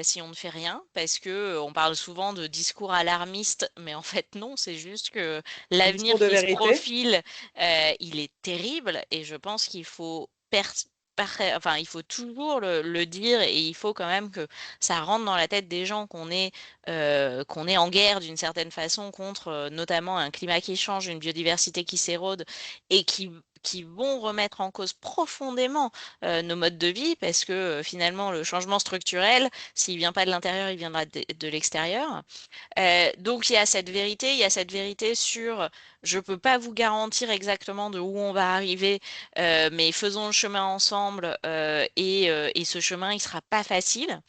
S2: si on ne fait rien, parce que on parle souvent de discours alarmistes, mais en fait non, c'est juste que
S1: Un discours
S2: l'avenir
S1: de
S2: qui se
S1: vérité.
S2: profile, il est terrible et je pense qu'il faut enfin, il faut toujours le dire et il faut quand même que ça rentre dans la tête des gens qu'on est en guerre d'une certaine façon contre notamment un climat qui change, une biodiversité qui s'érode et qui vont remettre en cause profondément nos modes de vie parce que finalement le changement structurel, s'il vient pas de l'intérieur, il viendra de l'extérieur. Donc il y a cette vérité sur je peux pas vous garantir exactement de où on va arriver, mais faisons le chemin ensemble et ce chemin il sera pas facile.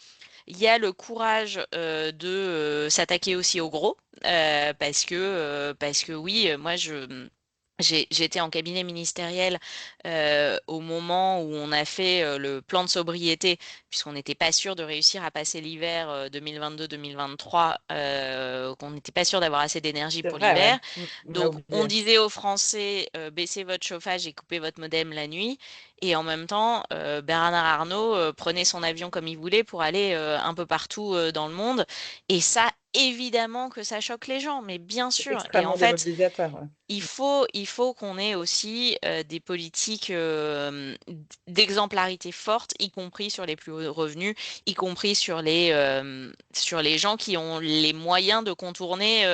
S2: Il y a le courage de s'attaquer aussi au gros, parce que oui, moi j'étais en cabinet ministériel au moment où on a fait le plan de sobriété, puisqu'on n'était pas sûr de réussir à passer l'hiver 2022-2023, qu'on n'était pas sûr d'avoir assez d'énergie
S1: C'est
S2: pour
S1: vrai, ouais.
S2: l'hiver.
S1: On a
S2: Donc on
S1: oublié.
S2: disait aux Français, baissez votre chauffage et coupez votre modem la nuit. Et en même temps, Bernard Arnault prenait son avion comme il voulait pour aller un peu partout dans le monde. Et ça, évidemment que ça choque les gens, mais bien
S1: C'est
S2: sûr. Et en
S1: extrêmement
S2: fait,
S1: démobilisateur. Ouais.
S2: il faut qu'on ait aussi des politiques d'exemplarité forte, y compris sur les plus hauts revenus, y compris sur les gens qui ont les moyens de contourner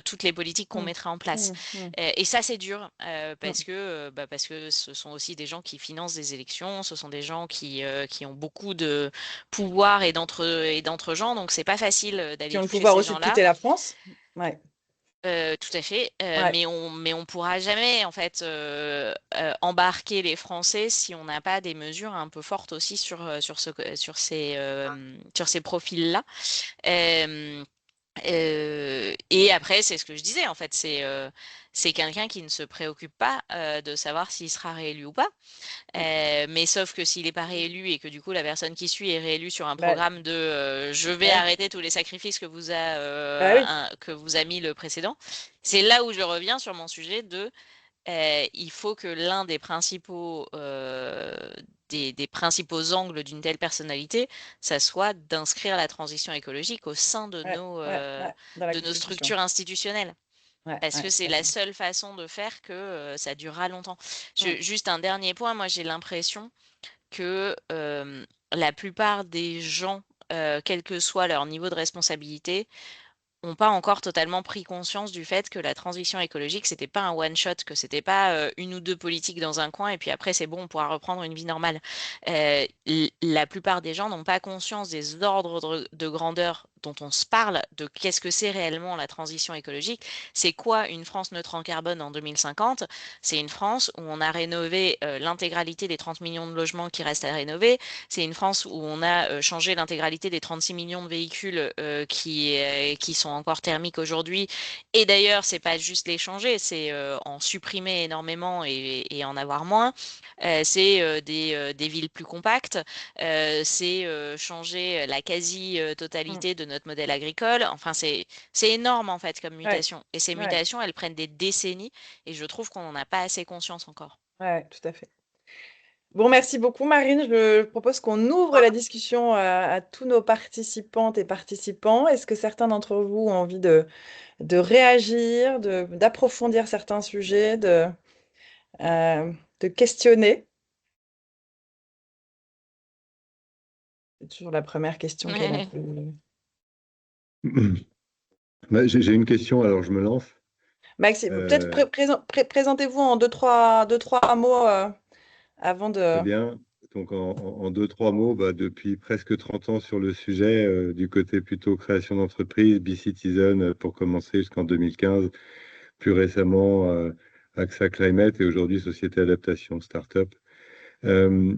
S2: toutes les politiques qu'on
S1: Mm,
S2: mettrait en place.
S1: mm, mm,
S2: Et ça, c'est dur
S1: mm.
S2: parce que ce sont aussi des gens qui financent des élections, ce sont des gens qui ont beaucoup de pouvoir et d'entre-gens, donc c'est pas facile
S1: Qui
S2: d'aller
S1: ont le
S2: toucher
S1: pouvoir
S2: ces
S1: aussi de
S2: gens-là.
S1: quitter la France. Ouais.
S2: Tout à fait,
S1: Ouais.
S2: mais on pourra jamais en fait embarquer les Français si on n'a pas des mesures un peu fortes aussi sur ces profils-là. Euh, et après, c'est ce que je disais en fait, c'est quelqu'un qui ne se préoccupe pas de savoir s'il sera réélu ou pas.
S1: Mm.
S2: Mais sauf que s'il n'est pas réélu et que du coup la personne qui suit est réélue sur un
S1: Bah,
S2: programme de je vais
S1: ouais.
S2: arrêter tous les sacrifices
S1: Bah oui.
S2: que vous a mis le précédent, c'est là où je reviens sur mon sujet de il faut que l'un des principaux angles d'une telle personnalité, ça soit d'inscrire la transition écologique au sein
S1: Ouais, ouais, ouais. Dans la
S2: de nos
S1: Constitution.
S2: structures institutionnelles.
S1: Ouais,
S2: Parce
S1: ouais,
S2: que c'est
S1: tout à
S2: la
S1: fait.
S2: seule façon de faire que ça durera longtemps.
S1: Mm.
S2: Juste un dernier point, moi j'ai l'impression que la plupart des gens, quel que soit leur niveau de responsabilité, n'ont pas encore totalement pris conscience du fait que la transition écologique, c'était pas un one shot, que c'était pas une ou deux politiques dans un coin et puis après c'est bon, on pourra reprendre une vie normale. La plupart des gens n'ont pas conscience des ordres de grandeur dont on se parle, de qu'est-ce que c'est réellement la transition écologique. C'est quoi une France neutre en carbone en 2050? C'est une France où on a rénové l'intégralité des 30 millions de logements qui restent à rénover. C'est une France où on a changé l'intégralité des 36 millions de véhicules qui sont encore thermiques aujourd'hui. Et d'ailleurs, c'est pas juste les changer, c'est en supprimer énormément et en avoir moins. C'est des villes plus compactes. C'est changer la
S1: Mm.
S2: quasi-totalité de notre modèle agricole. Enfin, c'est énorme en fait comme
S1: Ouais,
S2: mutation. Et ces
S1: ouais,
S2: mutations, elles prennent des décennies. Et je trouve qu'on n'en a pas assez conscience encore.
S1: ouais, tout à fait. Bon, merci beaucoup, Marine. Je propose qu'on ouvre la discussion à tous nos participantes et participants. Est-ce que certains d'entre vous ont envie de réagir, d'approfondir certains sujets, de questionner? C'est toujours la première question qui est la plus...
S3: Bah, j'ai une question, alors je me lance.
S1: Maxime, peut-être
S3: Euh,
S1: présentez-vous en deux, trois mots avant
S3: Très
S1: de...
S3: bien. Donc, en deux, trois mots, bah, depuis presque 30 ans sur le sujet, du côté plutôt création d'entreprise, Be-Citizen pour commencer jusqu'en 2015, plus récemment AXA Climate et aujourd'hui Société Adaptation Startup. Euh,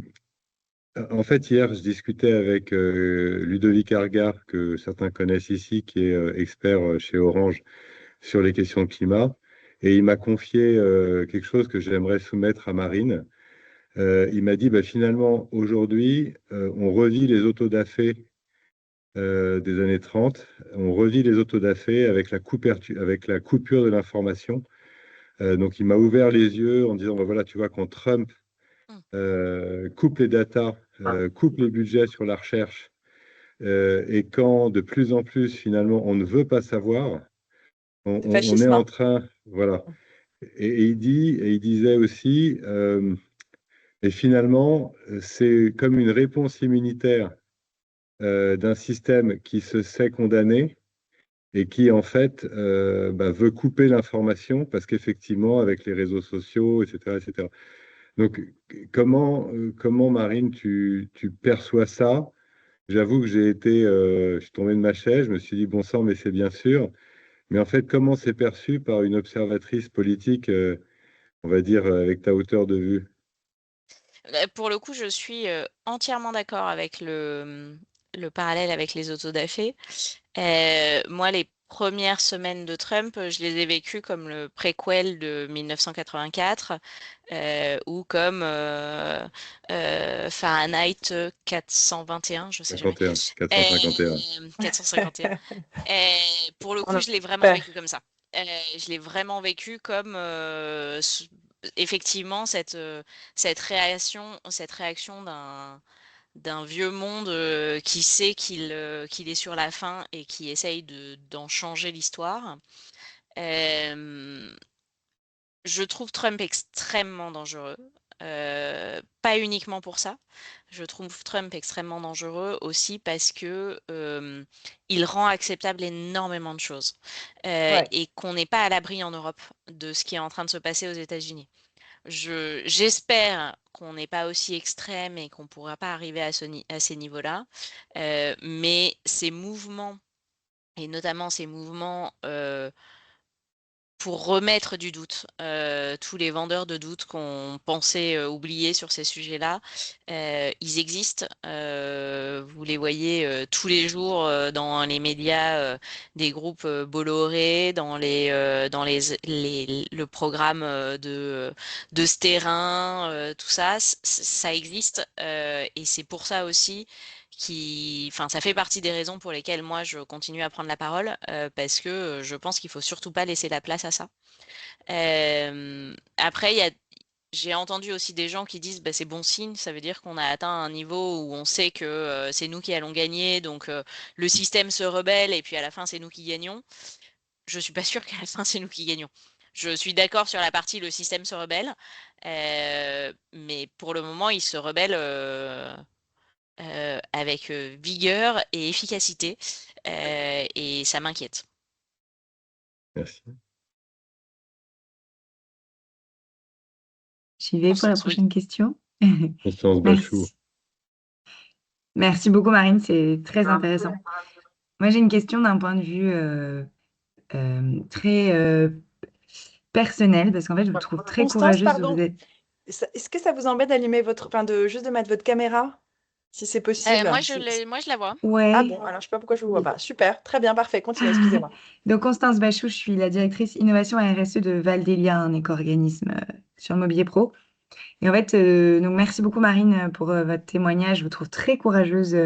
S3: En fait, hier, je discutais avec Ludovic Argard, que certains connaissent ici, qui est expert chez Orange sur les questions de climat. Et il m'a confié quelque chose que j'aimerais soumettre à Marine. Il m'a dit, bah, finalement, aujourd'hui, on revit les autodafés des années 30. On revit les autodafés avec la coupure de l'information. Donc, il m'a ouvert les yeux en disant, bah, voilà, tu vois, quand Trump coupe les datas, coupe les budgets sur la recherche, et quand de plus en plus, finalement, on ne veut pas savoir,
S1: C'est
S3: on est
S1: fascisme,
S3: en
S1: hein?
S3: train, voilà. Et il disait aussi, et finalement, c'est comme une réponse immunitaire d'un système qui se sait condamné et qui, en fait, veut couper l'information parce qu'effectivement, avec les réseaux sociaux, etc., etc. Donc, comment Marine, tu perçois ça? J'avoue que je suis tombé de ma chaise, je me suis dit, bon sang, mais c'est bien sûr. Mais en fait, comment c'est perçu par une observatrice politique, on va dire, avec ta hauteur de vue?
S2: Pour le coup, je suis entièrement d'accord avec le parallèle avec les autodafés. Moi, les premières semaines de Trump, je les ai vécues comme le préquel de 1984 ou comme Fahrenheit 421, je sais jamais,
S3: 51, 451.
S2: 451. Pour le coup,
S1: On
S2: je l'ai vraiment
S1: perd.
S2: vécu comme ça. Je l'ai vraiment vécu comme effectivement cette réaction d'un vieux monde qui sait qu'il est sur la fin et qui essaye d'en changer l'histoire. Euh, je trouve Trump extrêmement dangereux. Pas uniquement pour ça. Je trouve Trump extrêmement dangereux aussi parce que il rend acceptable énormément de choses
S1: Ouais.
S2: et qu'on n'est pas à l'abri en Europe de ce qui est en train de se passer aux États-Unis. J'espère qu'on n'est pas aussi extrême et qu'on ne pourra pas arriver à ces niveaux-là. Mais ces mouvements, et notamment ces mouvements pour remettre du doute, tous les vendeurs de doute qu'on pensait oublier sur ces sujets-là, ils existent. Vous les voyez tous les jours dans les médias, des groupes Bolloré, le programme de Sterrin, tout ça, ça existe. Et c'est pour ça aussi enfin, ça fait partie des raisons pour lesquelles moi je continue à prendre la parole parce que je pense qu'il faut surtout pas laisser la place à ça. Après, j'ai entendu aussi des gens qui disent bah, c'est bon signe, ça veut dire qu'on a atteint un niveau où on sait que c'est nous qui allons gagner, donc le système se rebelle et puis à la fin c'est nous qui gagnons. Je suis pas sûre qu'à la fin c'est nous qui gagnons. Je suis d'accord sur la partie le système se rebelle, mais pour le moment il se rebelle avec vigueur et efficacité. Et ça m'inquiète.
S3: Merci.
S4: J'y vais pour la
S2: Constance, oui.
S4: prochaine question.
S3: Constance Bachou.
S4: Merci. Merci beaucoup, Marine, c'est très intéressant. Moi, j'ai une question d'un point de vue très personnel, parce qu'en fait, je vous trouve très
S1: Constance,
S4: courageuse.
S1: pardon. Est-ce que ça vous embête d'allumer juste de mettre votre caméra, si c'est possible?
S2: Moi, je la vois.
S1: Ah
S4: Ouais.
S1: bon, alors je sais pas pourquoi je vous vois pas. Super, très bien, parfait, continuez, excusez-moi.
S4: Donc, Constance Bachou, je suis la directrice innovation RSE de Valdelia, un éco-organisme sur le mobilier pro. Et en fait, donc merci beaucoup, Marine, pour votre témoignage. Je vous trouve très courageuse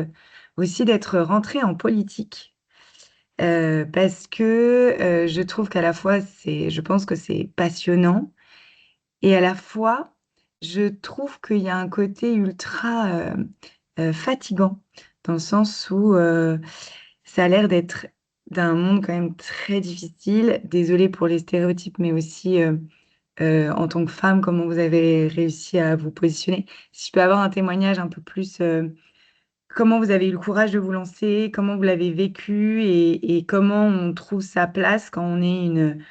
S4: aussi d'être rentrée en politique. Parce que je trouve qu'à la fois, je pense que c'est passionnant et à la fois, je trouve qu'il y a un côté ultra fatigant dans le sens où ça a l'air d'être d'un monde quand même très difficile. Désolée pour les stéréotypes, mais aussi en tant que femme, comment vous avez réussi à vous positionner. Si je peux avoir un témoignage un peu plus, comment vous avez eu le courage de vous lancer, comment vous l'avez vécu et comment on trouve sa place quand on est une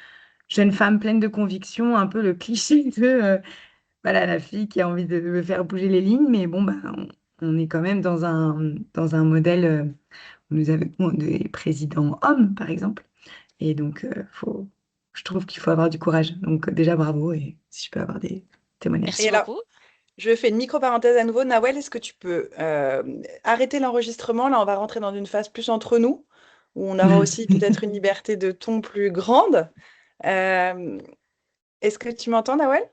S4: jeune femme pleine de conviction, un peu le cliché de voilà, la fille qui a envie de faire bouger les lignes, mais bon, bah, on est quand même dans un modèle où nous avons des présidents hommes, par exemple. Et donc, je trouve qu'il faut avoir du courage. Donc, déjà, bravo. Et si je peux avoir des témoignages.
S1: Et
S2: Merci
S1: alors,
S2: beaucoup.
S1: je fais une micro-parenthèse à nouveau. Nawel, est-ce que tu peux arrêter l'enregistrement? Là, on va rentrer dans une phase plus entre nous, où on aura aussi peut-être une liberté de ton plus grande. Est-ce que tu m'entends, Nawel?